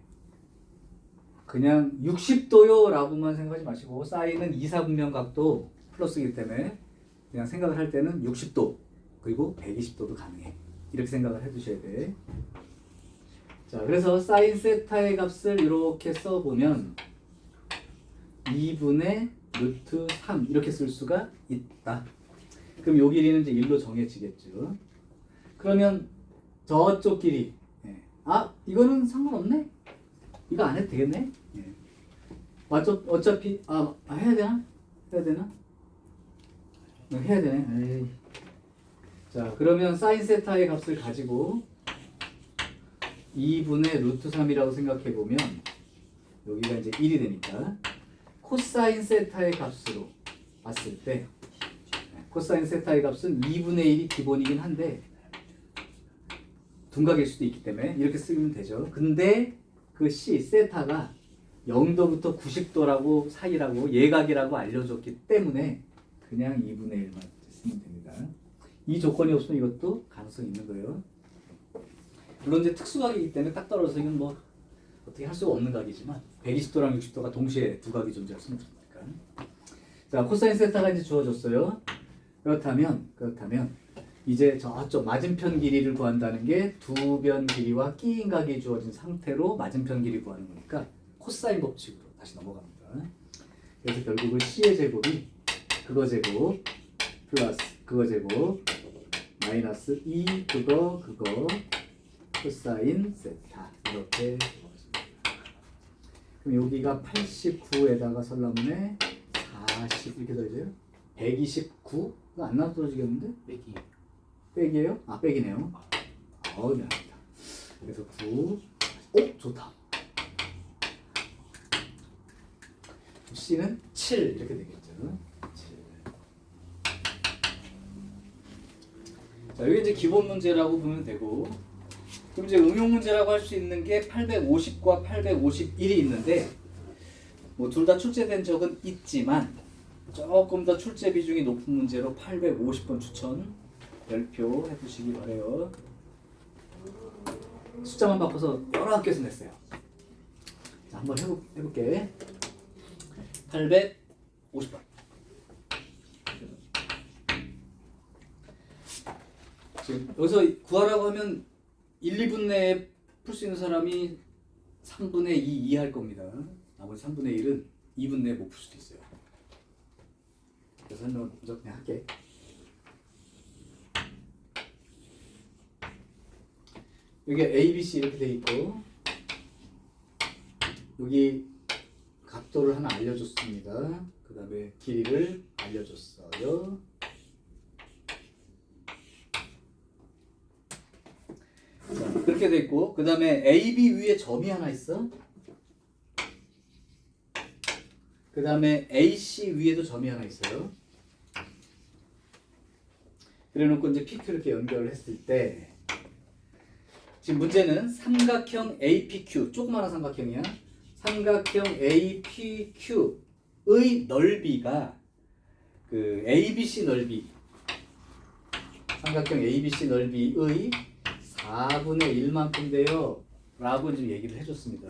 그냥 60도요 라고만 생각하지 마시고 사인은 이사분면 각도 플러스이기 때문에 그냥 생각을 할 때는 60도 그리고 120도도 가능해. 이렇게 생각을 해두셔야 돼. 자, 그래서 사인 세타의 값을 이렇게 써보면 2분의 루트 3 이렇게 쓸 수가 있다. 그럼 요 길이는 이제 1로 정해지겠죠. 그러면 저쪽 길이 이거는 상관없네. 이거 안 해도 되겠네. 어차피 해야 되나? 해야 되나? 해야 되네. 에이. 자, 그러면 사인 세타의 값을 가지고 2분의 루트 3이라고 생각해 보면 여기가 이제 1이 되니까 코사인 세타의 값으로 봤을 때 코사인 세타의 값은 2분의 1이 기본이긴 한데 둔각일 수도 있기 때문에 이렇게 쓰면 되죠. 근데 그 C 세타가 0도부터 90도라고 사이라고 예각이라고 알려줬기 때문에 그냥 2분의 1만 쓰면 됩니다. 이 조건이 없으면 이것도 가능성이 있는 거예요. 물론 이제 특수각이기 때문에 딱 떨어져서 이건 뭐 어떻게 할 수가 없는 각이지만 120도랑 60도가 동시에 두 각이 존재할 수는 없으니까. 자, 코사인 세타가 이제 주어졌어요. 그렇다면 이제 저쪽 맞은편 길이를 구한다는 게 두 변 길이와 끼인 각이 주어진 상태로 맞은편 길이 구하는 거니까 코사인 법칙으로 다시 넘어갑니다. 그래서 결국은 C의 제곱이 그거 제곱 플러스 그거 제곱 마이너스 2 그거 코사인 세타 이렇게 적어집니다. 그럼 여기가 89에다가 설라문에 40 이렇게 더해져요. 129? 이거 안 나와 떨어지겠는데? 백이에요? 백이네요. 미안합니다. 그래서 9 좋다. C는 7 이렇게 되겠죠. 7. 자, 여기 이제 기본 문제라고 보면 되고, 그럼 이제 응용 문제라고 할 수 있는 게 850과 851이 있는데, 뭐 둘 다 출제된 적은 있지만 조금 더 출제 비중이 높은 문제로 850번 추천 별표 해두시기 바래요. 숫자만 바꿔서 여러 학교에서 냈어요. 자, 한번 해볼게. 850번. 지금 여기서 구하라고 하면 1, 2분 내에 풀 수 있는 사람이 3분의 2 이해할 겁니다. 나머지 3분의 1은 2분 내에 못 풀 수도 있어요. 그래서 설명을 먼저 그냥 할게. 여기 A, B, C 이렇게 돼 있고 여기 각도를 하나 알려줬습니다. 그 다음에 길이를 알려줬어요. 자, 그렇게 돼 있고 그 다음에 A, B 위에 점이 하나 있어. 그 다음에 AC 위에도 점이 하나 있어요. 그래놓고 이제 PQ 이렇게 연결을 했을 때 지금 문제는 삼각형 APQ 조그마한 삼각형이야. 삼각형 APQ의 넓이가 그 ABC 넓이 삼각형 ABC 넓이의 4분의 1만큼 돼요 라고 좀 얘기를 해줬습니다.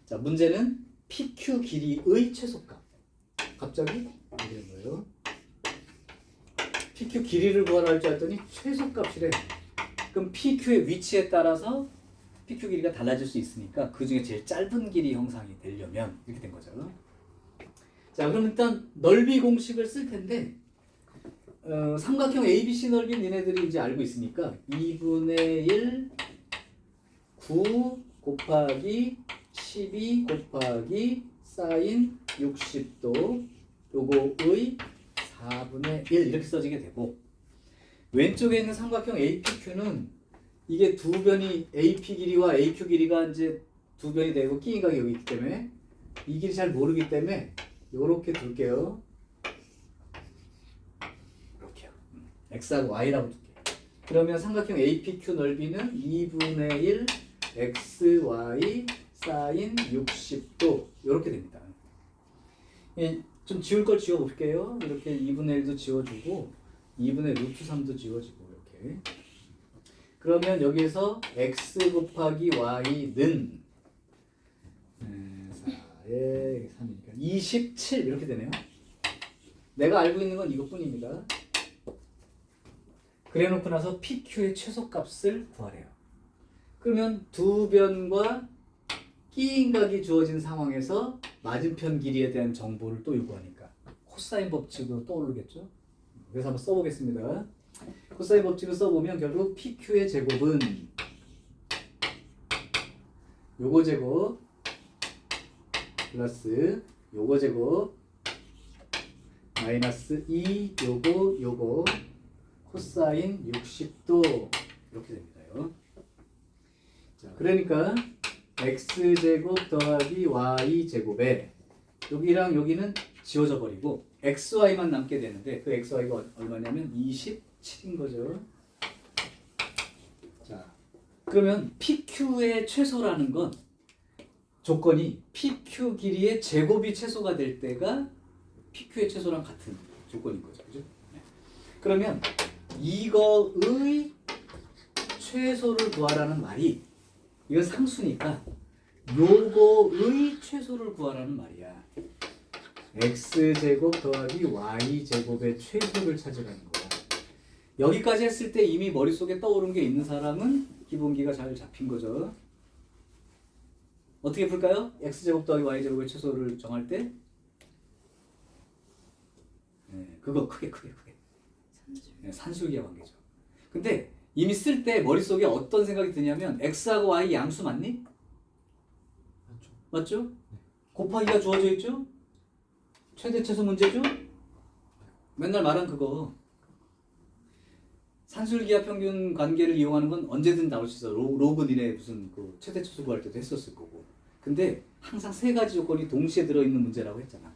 자, 문제는 PQ 길이의 최소값 갑자기 이렇게 된 거예요. PQ 길이를 구하라 할지 했더니 최소값이래. 그럼 PQ의 위치에 따라서 PQ 길이가 달라질 수 있으니까 그 중에 제일 짧은 길이 형상이 되려면 이렇게 된 거죠. 자, 그럼 일단 넓이 공식을 쓸 텐데 삼각형 ABC 넓이는 니네들이 이제 알고 있으니까 2분의 1 9 곱하기 12 곱하기 사인 60도 요거의 4분의 1 이렇게 써지게 되고 왼쪽에 있는 삼각형 APQ는 이게 두 변이 AP 길이와 AQ 길이가 이제 두 변이 되고 끼인 각이 여기 있기 때문에 이 길이 잘 모르기 때문에 요렇게 둘게요. 이렇게요. X하고 Y라고 둘게요. 그러면 삼각형 APQ 넓이는 2분의 1 XY 사인 60도 이렇게 됩니다. 좀 지울 걸 지워볼게요. 이렇게 2분의 1도 지워주고 2분의 루트 3도 지워지고 이렇게. 그러면 여기에서 x 곱하기 y는 4에 3이니까 27 이렇게 되네요. 내가 알고 있는 건 이것뿐입니다. 그래놓고 나서 PQ의 최소값을 구하래요. 그러면 두 변과 끼인 각이 주어진 상황에서 맞은편 길이에 대한 정보를 또 요구하니까 코사인 법칙으로 떠오르겠죠. 그래서 한번 써보겠습니다. 코사인 법칙을 써보면 결국 PQ의 제곱은 요거 제곱 플러스 요거 제곱 마이너스 2 요거 코사인 60도 이렇게 됩니다요. 자, 그러니까 x제곱 더하기 y제곱에 여기랑 여기는 지워져 버리고 xy만 남게 되는데 그 xy가 얼마냐면 27인 거죠. 자, 그러면 PQ의 최소라는 건 조건이 PQ 길이의 제곱이 최소가 될 때가 PQ의 최소랑 같은 조건인 거죠. 그죠? 네. 그러면 이거의 최소를 구하라는 말이 이건 상수니까 요거의 최소를 구하라는 말이야. x제곱 더하기 y제곱의 최소를 찾으라는 거야. 여기까지 했을 때 이미 머릿속에 떠오른 게 있는 사람은 기본기가 잘 잡힌 거죠. 어떻게 풀까요? x제곱 더하기 y제곱의 최소를 정할 때 네, 그거 크게 네, 산술기하 관계죠. 근데 이미 쓸 때 머릿속에 어떤 생각이 드냐면 x하고 y 양수 맞니? 맞죠? 네. 곱하기가 주어져 있죠? 최대 최소 문제죠? 맨날 말한 그거. 산술기하 평균 관계를 이용하는 건 언제든 나올 수 있어. 로그 니네 무슨 그 최대 최소 구할 때도 했었을 거고. 근데 항상 세 가지 조건이 동시에 들어있는 문제라고 했잖아.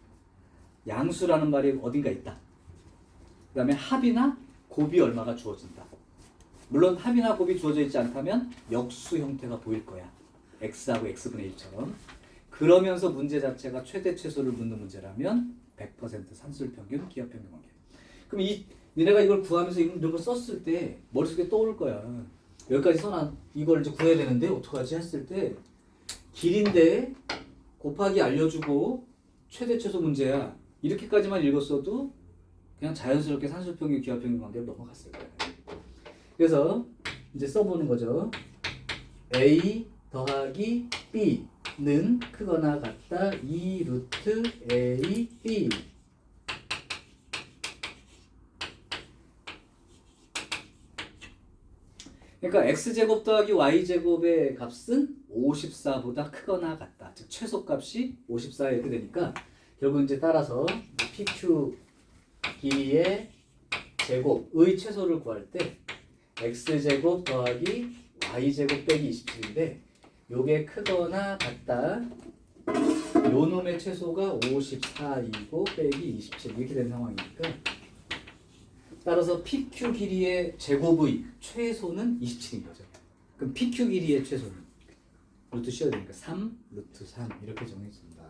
양수라는 말이 어딘가 있다. 그 다음에 합이나 곱이 얼마가 주어진다. 물론 합이나 곱이 주어져 있지 않다면 역수 형태가 보일 거야. x하고 x분의 1처럼. 그러면서 문제 자체가 최대 최소를 묻는 문제라면 100% 산술평균, 기하평균 관계. 그럼 니네가 이걸 구하면서 이런 걸 썼을 때 머릿속에 떠오를 거야. 여기까지 써놔. 이걸 이제 구해야 되는데 어떡하지 했을 때 길인데 곱하기 알려주고 최대 최소 문제야. 이렇게까지만 읽었어도 그냥 자연스럽게 산술평균, 기하평균 관계로 넘어갔을 거야. 그래서 이제 써보는 거죠. A 더하기 B는 크거나 같다 2 루트 A, B. 그러니까 x제곱 더하기 y제곱의 값은 54보다 크거나 같다. 즉 최소값이 54 이렇게 되니까 결국 이제 따라서 PQ 길이의 제곱의 최소를 구할 때 x제곱 더하기 y제곱 빼기 27인데 요게 크거나 같다. 요 놈의 최소가 54이고 빼기 27 이렇게 된 상황이니까 따라서 PQ 길이의 제곱의 최소는 27인 거죠. 그럼 PQ 길이의 최소는 루트 씌워야 되니까 3 루트 3 이렇게 정해집니다.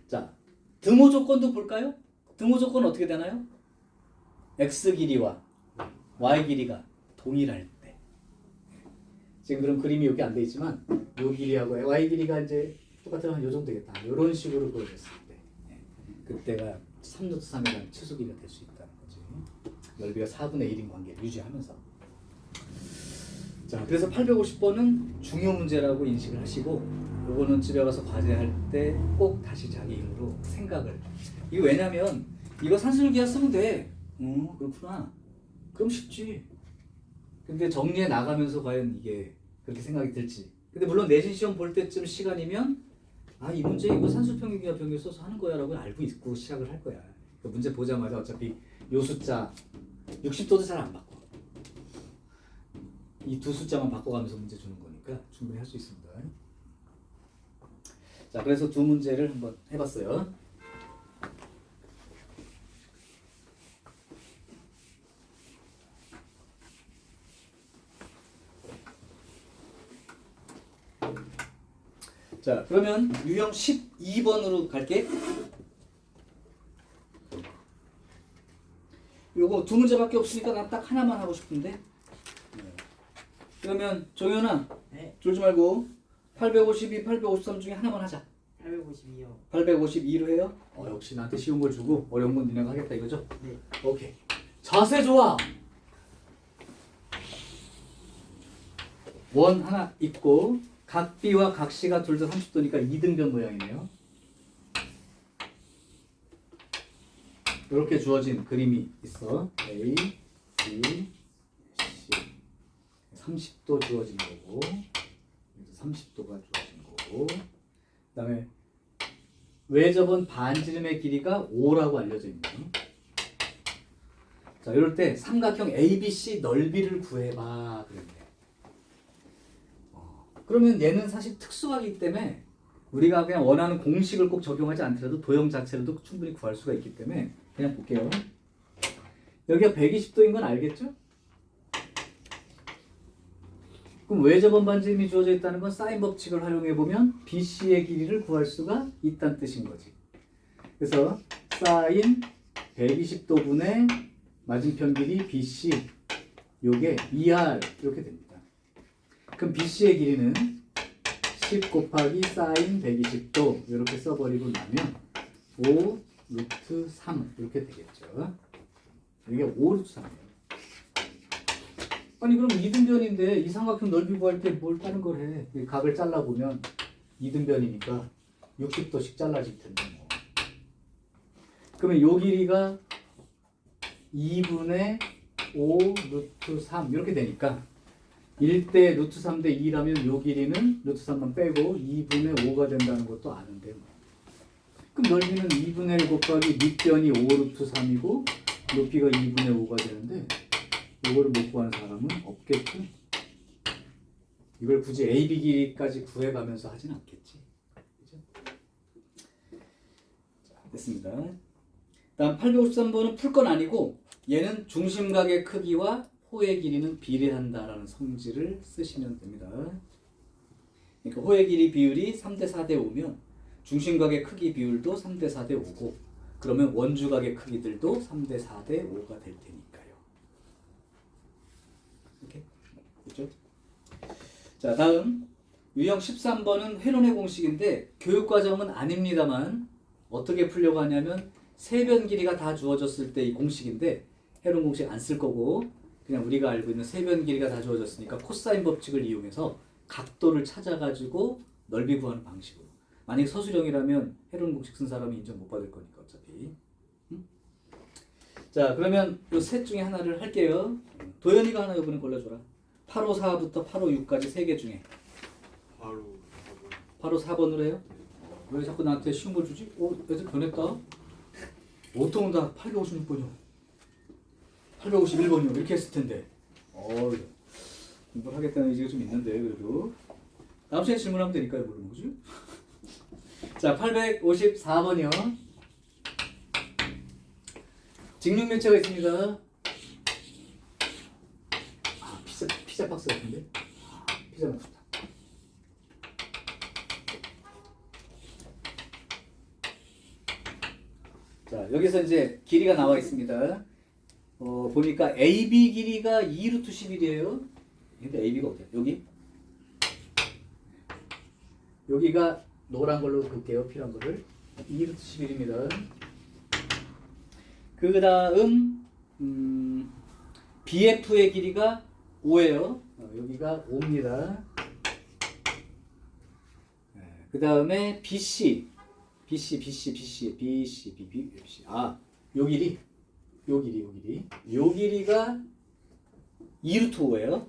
자, 등호 조건도 볼까요? 등호 조건은 어떻게 되나요? x 길이와 y 길이가 동일할 때. 지금 그럼 그림이 여기 안 돼 있지만 요 길이하고 y 길이가 이제 똑같으면 요 정도 되겠다. 이런 식으로 보여줬을 때 그때가 3루트 3이라는 최소 길이가 될 수 있다는 거지. 넓이가 4분의 1인 관계를 유지하면서. 자, 그래서 850번은 중요 문제라고 인식을 하시고 요거는 집에 가서 과제할 때 꼭 다시 자기 힘으로 생각을. 이거 왜냐면 이거 산술기하 쓰면 돼. 그렇구나. 그럼 쉽지. 근데 정리해 나가면서 과연 이게 그렇게 생각이 들지. 근데 물론 내신 시험 볼 때쯤 시간이면 아, 이 문제 이거 산술평균 기하평균 써서 하는 거야 라고 알고 있고 시작을 할 거야. 그 문제 보자마자 어차피 요 숫자 60도도 잘 안 바꿔. 이 두 숫자만 바꿔가면서 문제 주는 거니까 충분히 할 수 있습니다. 자, 그래서 두 문제를 한번 해봤어요. 자, 그러면 유형 12번으로 갈게. 요거 두 문제밖에 없으니까 난 딱 하나만 하고 싶은데. 그러면 정현아, 네. 졸지 말고 852, 853 중에 하나만 하자. 852요. 852로 해요? 역시 나한테 쉬운 걸 주고 어려운 건 니네가 하겠다 이거죠? 네. 오케이. 자세 좋아. 원 하나 있고 각 B와 각 C가 둘 다 30도니까 이등변 모양이네요. 이렇게 주어진 그림이 있어. A, B, C. 30도 주어진 거고, 30도가 주어진 거고, 그다음에 외접은 반지름의 길이가 5라고 알려져 있네요. 자, 이럴 때 삼각형 ABC 넓이를 구해봐. 그랬네. 그러면 얘는 사실 특수하기 때문에 우리가 그냥 원하는 공식을 꼭 적용하지 않더라도 도형 자체로도 충분히 구할 수가 있기 때문에 그냥 볼게요. 여기가 120도인 건 알겠죠? 그럼 외접원 반지름이 주어져 있다는 건 사인 법칙을 활용해 보면 BC의 길이를 구할 수가 있다는 뜻인 거지. 그래서 사인 120도분의 맞은편 길이 BC 요게 2R 이렇게 됩니다. 그럼 BC의 길이는 10 곱하기 사인 120도 이렇게 써버리고 나면 5 루트 3 이렇게 되겠죠. 이게 5 루트 3이에요. 아니 그럼 이등변인데 이 삼각형 넓이 구할 때 뭘 다른 걸 해? 각을 잘라보면 이등변이니까 60도씩 잘라질 텐데 뭐. 그러면 요 길이가 2분의 5 루트 3 이렇게 되니까 1대 루트 3대 2라면 요 길이는 루트 3만 빼고 2분의 5가 된다는 것도 아는데 뭐. 그럼 넓이는 2분의 1 곱하기 밑변이 5 루트 3이고 높이가 2분의 5가 되는데 이거를 못 구하는 사람은 없겠죠? 이걸 굳이 AB 길이까지 구해가면서 하진 않겠지. 그죠? 자, 됐습니다. 다음 853번은 풀 건 아니고 얘는 중심각의 크기와 호의 길이는 비례한다라는 성질을 쓰시면 됩니다. 그러니까 호의 길이 비율이 3대 4대 5면 중심각의 크기 비율도 3대 4대 5고 그러면 원주각의 크기들도 3대 4대 5가 될 테니까요. 이렇게 그렇죠? 자, 다음 유형 13번은 회론의 공식인데 교육과정은 아닙니다만 어떻게 풀려고 하냐면 세변 길이가 다 주어졌을 때 이 공식인데 회론 공식 안 쓸 거고 그냥 우리가 알고 있는 세변 길이가 다 주어졌으니까 코사인 법칙을 이용해서 각도를 찾아가지고 넓이 구하는 방식으로. 만약 서술형이라면 회론 공식 쓴 사람이 인정 못 받을 거니까 어차피. 응? 자, 그러면 이 셋 중에 하나를 할게요. 도현이가 하나 이번엔 골라줘라. 854부터 856까지 3개 중에 바로 4번으로 해요? 왜 자꾸 나한테 쉬운 걸 주지? 애들 변했다. 보통은 다 856번이요. 851번이요. 이렇게 했을 텐데. 공부를 하겠다는 의지가 좀 있는데 그래도. 다음 시간에 질문하면 되니까요. 모르는 거지? 자, 854번이요. 직육면체가 있습니다. 피자 박스 같은데? 피자 박스다. 자, 여기서 이제 길이가 나와 있습니다. 보니까 AB 길이가 2루트 11이에요. 근데 AB가 어디야? 여기가 노란 걸로 그을게요. 필요한 거를. 2루트 11입니다. 그 다음 BF의 길이가 5예요. 여기가 5입니다. 그 다음에 BC. 요 길이가 2루트 5예요.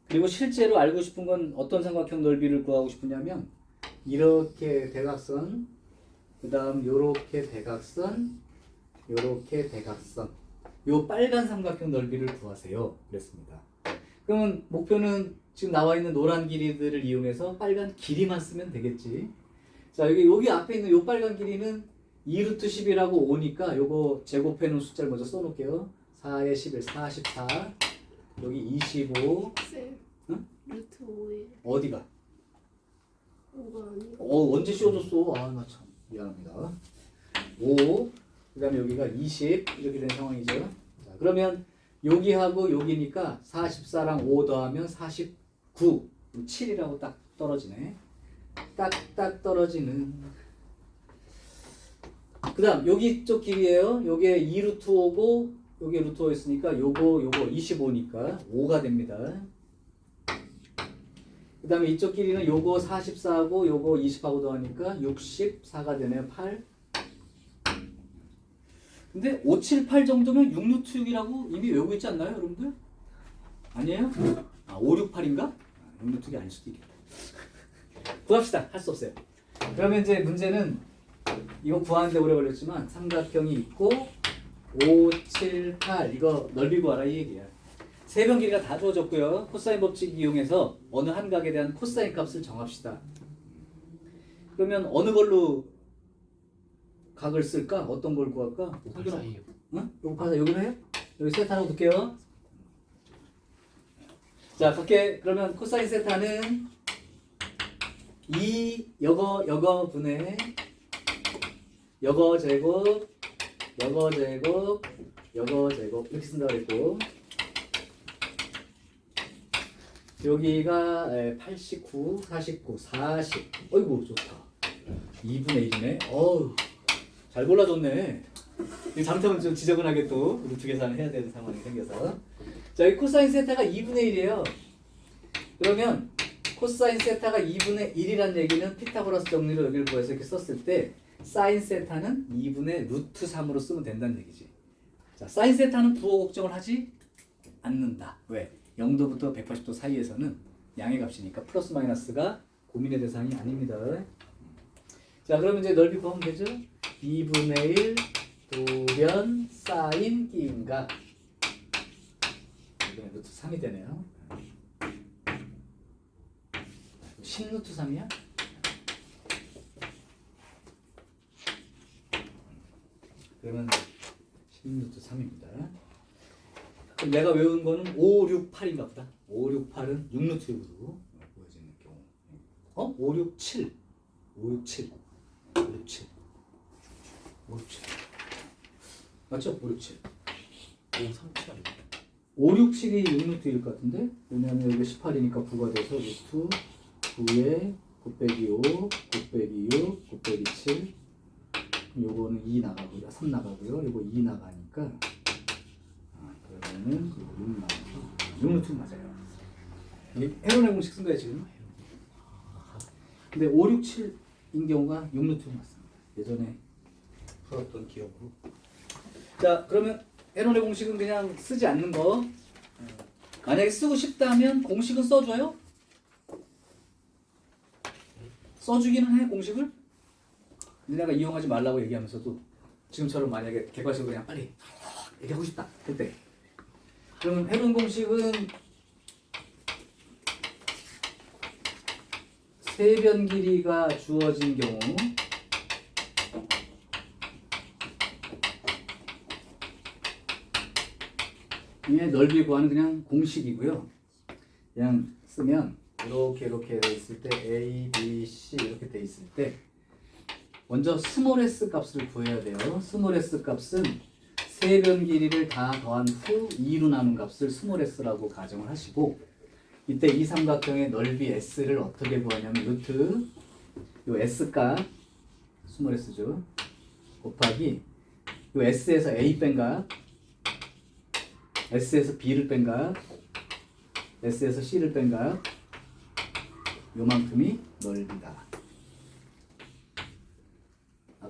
그리고 실제로 알고 싶은 건 어떤 삼각형 넓이를 구하고 싶으냐면 이렇게 대각선, 그 다음 요렇게 대각선, 요렇게 대각선, 요 빨간 삼각형 넓이를 구하세요. 그랬습니다. 그러면 목표는 지금 나와 있는 노란 길이들을 이용해서 빨간 길이만 쓰면 되겠지. 자, 여기 앞에 있는 요 빨간 길이는 2루트 10이라고 5니까 요거 제곱해 놓은 숫자를 먼저 써놓을게요. 4에 11, 44. 여기 25. 쌤, 응? 루트 5에 어디가? 5가 아니고 언제 씌워줬어? 나 참 미안합니다. 5. 그 다음에 여기가 20 이렇게 된 상황이죠. 자, 그러면 여기하고 여기니까 44랑 5 더하면 49. 7이라고 딱 떨어지네. 딱딱 떨어지는. 그 다음 여기 쪽 길이에요. 요게 2루트 5고 요게 루트 5 있으니까 요거 25니까 5가 됩니다. 그 그 다음에 이쪽 길이는 요거 44하고 요거 20하고 더하니까 64가 되네요. 8. 근데 5, 7, 8 정도면 6루트 6이라고 이미 외우고 있지 않나요, 여러분들? 아니에요? 아, 5, 6, 8인가? 6루트 6이 아닐 수도 있겠다. 구합시다. 할 수 없어요. 그러면 이제 문제는 이거 구하는데 오래 걸렸지만 삼각형이 있고 5, 7, 8 이거 넓이 구하라 이 얘기야. 세변 길이가 다 주어졌고요. 코사인 법칙 이용해서 어느 한 각에 대한 코사인 값을 정합시다. 그러면 어느 걸로 각을 쓸까? 어떤 걸 구할까? 사이요. 응? 요거 봐서 여기로 해요? 여기 세타라고 둘게요. 자, 갈게. 그러면 코사인 세타는 2 여거 분의 여거 제곱 이렇게 쓴다고 했고 여기가 89, 49, 40 어이구 좋다 2분의 1이네 어우 잘 골라줬네 이거 잘못하면 좀 지저분하게 또 루트 계산을 해야 되는 상황이 생겨서 자 여기 코사인 세타가 2분의 1이에요 그러면 코사인 세타가 2분의 1이란 얘기는 피타고라스 정리로 여기를 구해서 이렇게 썼을 때 사인 세타는 2분의 루트 3으로 쓰면 된다는 얘기지. 자, 사인 세타는 부호 걱정을 하지 않는다. 왜? 0도부터 180도 사이에서는 양의 값이니까 플러스 마이너스가 고민의 대상이 아닙니다. 자, 그러면 이제 넓이 구하면 되죠? 2분의 1 도변 사인 끼인각 이번에 루트 3이 되네요. 10루트 3이야? 그러면 10루트 3입니다. 그럼 내가 외운 거는 5, 6, 8인가 보다. 5, 6, 8은 6루트 6으로 보여지는 경우. 5, 6, 7. 5, 6, 7. 5, 6, 7. 5, 6, 7. 맞죠? 5, 6, 7. 5, 3, 7 아니에요? 5, 6, 7이 6루트 1일 것 같은데? 왜냐면 여기 18이니까 9가 돼서 루트 9에 9 빼기 5, 9 빼기 6, 9 빼기 7. 요거는 2 나가고요. 3 나가고요. 요거 2 나가니까 그러면은 6 나가서 6루트 맞아요. 이게 헤론의 공식 쓴 거예요 지금. 근데 5, 6, 7인 경우가 6루트 맞습니다. 예전에 풀었던 기억으로. 자 그러면 헤론의 공식은 그냥 쓰지 않는 거. 만약에 쓰고 싶다면 공식은 써줘요? 써주기는 해 공식을? 근데 내가 이용하지 말라고 얘기하면서도 지금처럼 만약에 객관식으로 그냥 빨리 얘기하고 싶다 그때 그러면 헤론 공식은 세변 길이가 주어진 경우 의 넓이 구하는 그냥 공식이고요. 그냥 쓰면 이렇게 돼 있을 때 A, B, C 이렇게 돼 있을 때 먼저 스몰 s 값을 구해야 돼요. 스몰 s 값은 세변 길이를 다 더한 후 2로 나눈 값을 스몰 s라고 가정을 하시고 이때 이 삼각형의 넓이 s를 어떻게 구하냐면 루트 요 s 값 스몰 s죠. 곱하기 요 s에서 a 뺀 값 s에서 b를 뺀 값 s에서 c를 뺀 값 요만큼이 넓이다.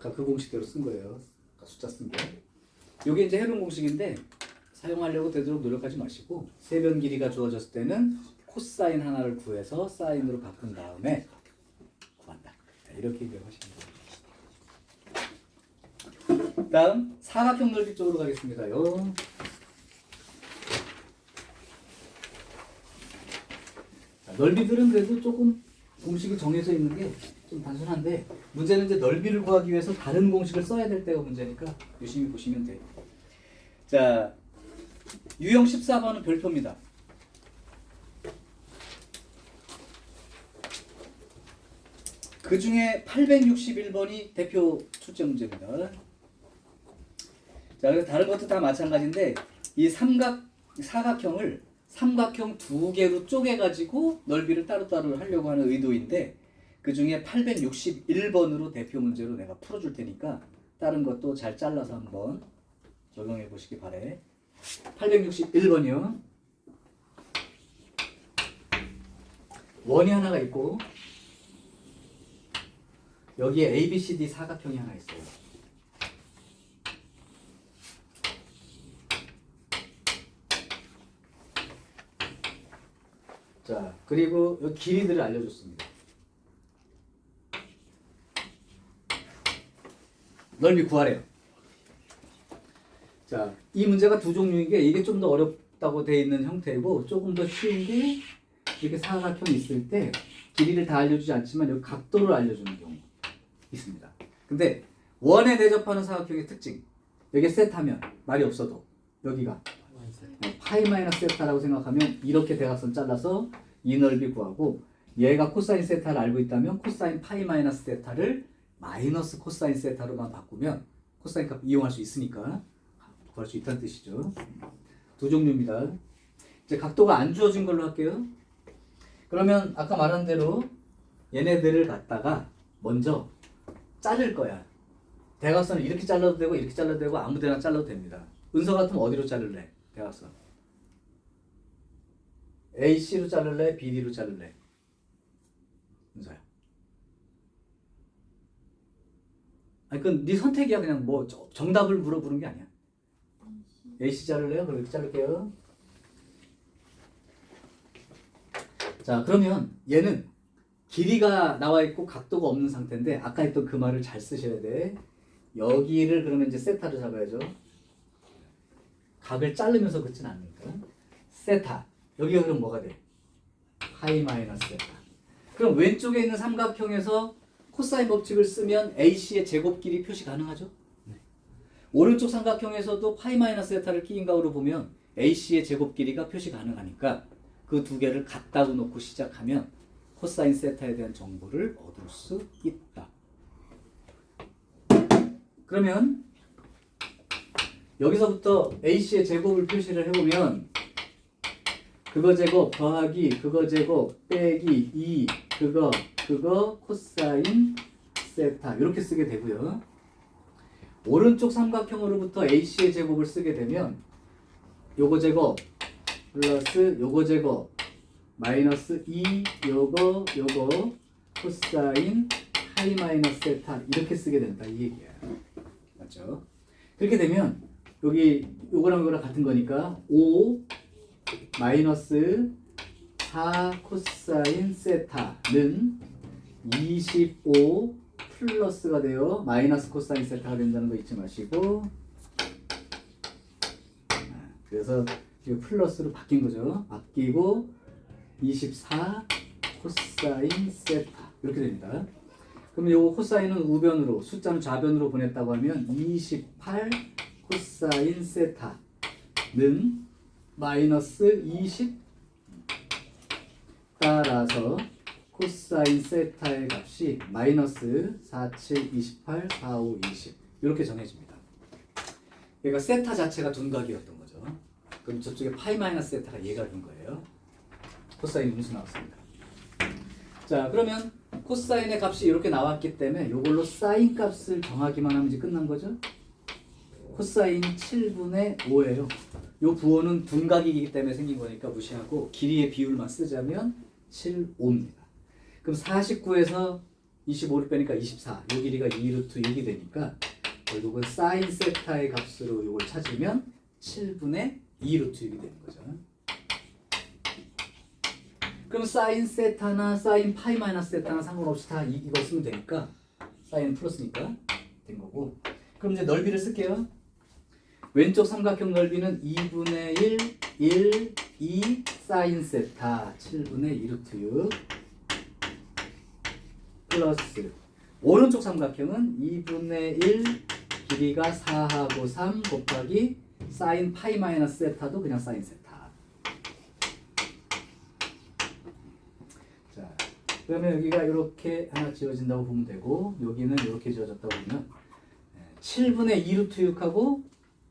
아까 그 공식대로 쓴 거예요. 아까 숫자 쓴 게. 요게 이제 헤론 공식인데 사용하려고 되도록 노력하지 마시고 세변 길이가 주어졌을 때는 코사인 하나를 구해서 사인으로 바꾼 다음에 구한다. 이렇게 기억하시면 됩니다. 다음 사각형 넓이 쪽으로 가겠습니다요. 자, 넓이들은 그래도 조금 공식이 정해져 있는 게 좀 단순한데 문제는 이제 넓이를 구하기 위해서 다른 공식을 써야 될 때가 문제니까 유심히 보시면 돼요. 자, 유형 14번은 별표입니다. 그 중에 861번이 대표 출제 문제입니다. 자, 그래서 다른 것도 다 마찬가지인데 이 사각형을 삼각형 두 개로 쪼개가지고 넓이를 따로따로 하려고 하는 의도인데 그 중에 861번으로 대표 문제로 내가 풀어줄 테니까 다른 것도 잘 잘라서 한번 적용해 보시기 바래. 861번이요. 원이 하나가 있고 여기에 ABCD 사각형이 하나 있어요. 자, 그리고 여기 길이들을 알려줬습니다. 넓이 구하래요. 자, 이 문제가 두 종류인 게 이게 좀 더 어렵다고 되어 있는 형태이고 조금 더 쉬운 게 이렇게 사각형이 있을 때 길이를 다 알려주지 않지만 여기 각도를 알려주는 경우 있습니다. 근데 원에 대접하는 사각형의 특징, 여기에 세타면 말이 없어도 여기가 파이 마이너스 세타라고 생각하면 이렇게 대각선 잘라서 이 넓이 구하고, 얘가 코사인 세타를 알고 있다면 코사인 파이 마이너스 세타를 마이너스 코사인 세타로만 바꾸면 코사인 값 이용할 수 있으니까 구할 수 있다는 뜻이죠. 두 종류입니다. 이제 각도가 안 주어진 걸로 할게요. 그러면 아까 말한 대로 얘네들을 갖다가 먼저 자를 거야. 대각선을 이렇게 잘라도 되고 이렇게 잘라도 되고 아무 데나 잘라도 됩니다. 은서 같으면 어디로 자를래? 대각선 AC로 자를래? BD로 자를래? 은서야. 아니 그건 네 선택이야. 그냥 뭐 정답을 물어보는 게 아니야. AC 자를래요? 그럼 이렇게 자를게요. 자, 그러면 얘는 길이가 나와 있고 각도가 없는 상태인데 아까 했던 그 말을 잘 쓰셔야 돼. 여기를 그러면 이제 세타로 잡아야죠. 각을 자르면서 긋진 않으니까. 세타. 여기가 그럼 뭐가 돼? 파이 마이너스 세타. 그럼 왼쪽에 있는 삼각형에서 코사인 법칙을 쓰면 AC의 제곱 길이 표시 가능하죠? 네. 오른쪽 삼각형에서도 파이 마이너스 세타를 끼인 각으로 보면 AC의 제곱 길이가 표시 가능하니까 그 두 개를 갖다 놓고 시작하면 코사인 세타에 대한 정보를 얻을 수 있다. 그러면 여기서부터 AC의 제곱을 표시를 해보면 그거 제곱 더하기 그거 제곱 빼기 2 그거 코사인 세타 이렇게 쓰게 되고요. 오른쪽 삼각형으로부터 AC의 제곱을 쓰게 되면 요거 제곱 플러스 요거 제곱 마이너스 2 요거 코사인 파이 마이너스 세타 이렇게 쓰게 된다 이 얘기야. 맞죠? 그렇게 되면 여기 요거랑 요거랑 같은 거니까 5 마이너스 4 코사인 세타는 25 플러스가 돼요. 마이너스 코사인 세타가 된다는 거 잊지 마시고, 그래서 이 플러스로 바뀐 거죠. 바뀌고 24 코사인 세타 이렇게 됩니다. 그럼 요 코사인은 우변으로, 숫자는 좌변으로 보냈다고 하면 28 코사인 세타는 마이너스 20 따라서 코사인 세타의 값이 마이너스 47, 28, 45, 20 이렇게 정해집니다. 그러니까 세타 자체가 둔각이었던 거죠. 그럼 저쪽에 파이 마이너스 세타가 얘가 된 거예요. 코사인 음수 나왔습니다. 자, 그러면 코사인의 값이 이렇게 나왔기 때문에 이걸로 사인 값을 정하기만 하면 이제 끝난 거죠. 코사인 7분의 5예요. 이 부호는 둔각이기 때문에 생긴 거니까 무시하고 길이의 비율만 쓰자면 7,5입니다. 그럼 49에서 25를 빼니까 24. 이 길이가 2루트 6이 되니까 결국은 사인 세타의 값으로 이걸 찾으면 7분의 2루트 6이 되는 거죠. 그럼 사인 세타나 사인 파이 마이너스 세타나 상관없이 다 이거 쓰면 되니까 사인 플러스니까 된 거고. 그럼 이제 넓이를 쓸게요. 왼쪽 삼각형 넓이는 2분의 1, 2 사인 세타 7분의 2루트 6 플러스 오른쪽 삼각형은 2분의 1 길이가 4하고 3 곱하기 사인 파이 마이너스 세타도 그냥 사인 세타. 자, 그러면 여기가 이렇게 하나 지워진다고 보면 되고 여기는 이렇게 지워졌다고 보면 7분의 2루트 6하고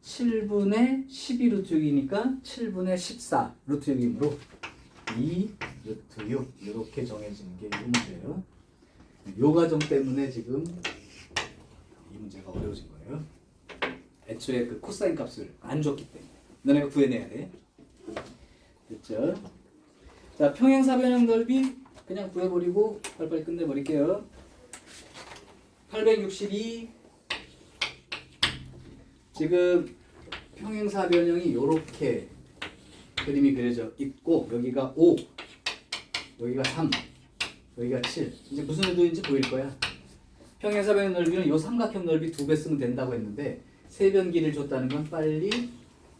7분의 12루트 6이니까 7분의 14 루트 6이므로 2 루트 6 이렇게 정해지는 게 이 문제예요. 이 과정 때문에 지금 이 문제가 어려워진 거예요. 애초에 그 코사인 값을 안 줬기 때문에 너네가 구해내야 돼. 됐죠? 자, 평행사변형 넓이 그냥 구해버리고 빨리빨리 끝내버릴게요. 862 지금 평행사 변형이 요렇게 그림이 그려져 있고 여기가 5 여기가 3 여기가 7 이제 무슨 의도인지 보일 거야. 평행사 변형 넓이는 요 삼각형 넓이 2배 쓰면 된다고 했는데 세변기를 줬다는 건 빨리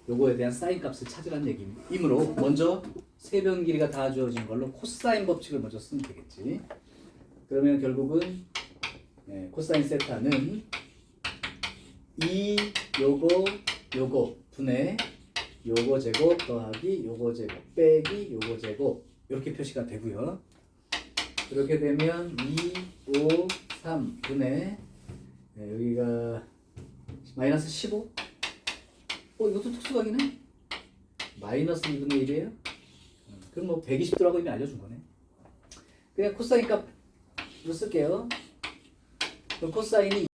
요거에 대한 사인 값을 찾으라는 얘기이므로 먼저 세변 길이가 다 주어진 걸로 코사인 법칙을 먼저 쓰면 되겠지. 그러면 결국은 코사인 세타는 2 요거 분의 요거 제곱 더하기 요거 제곱 빼기 요거 제곱 이렇게 표시가 되고요. 이렇게 되면 2, 5, 3 분의 여기가 마이너스 15 이것도 특수각이네. 마이너스 2분의 1이에요. 그럼 뭐 120 들어가고 이미 알려준 거네. 그냥 코사인 값으로 쓸게요. 그럼 코사인이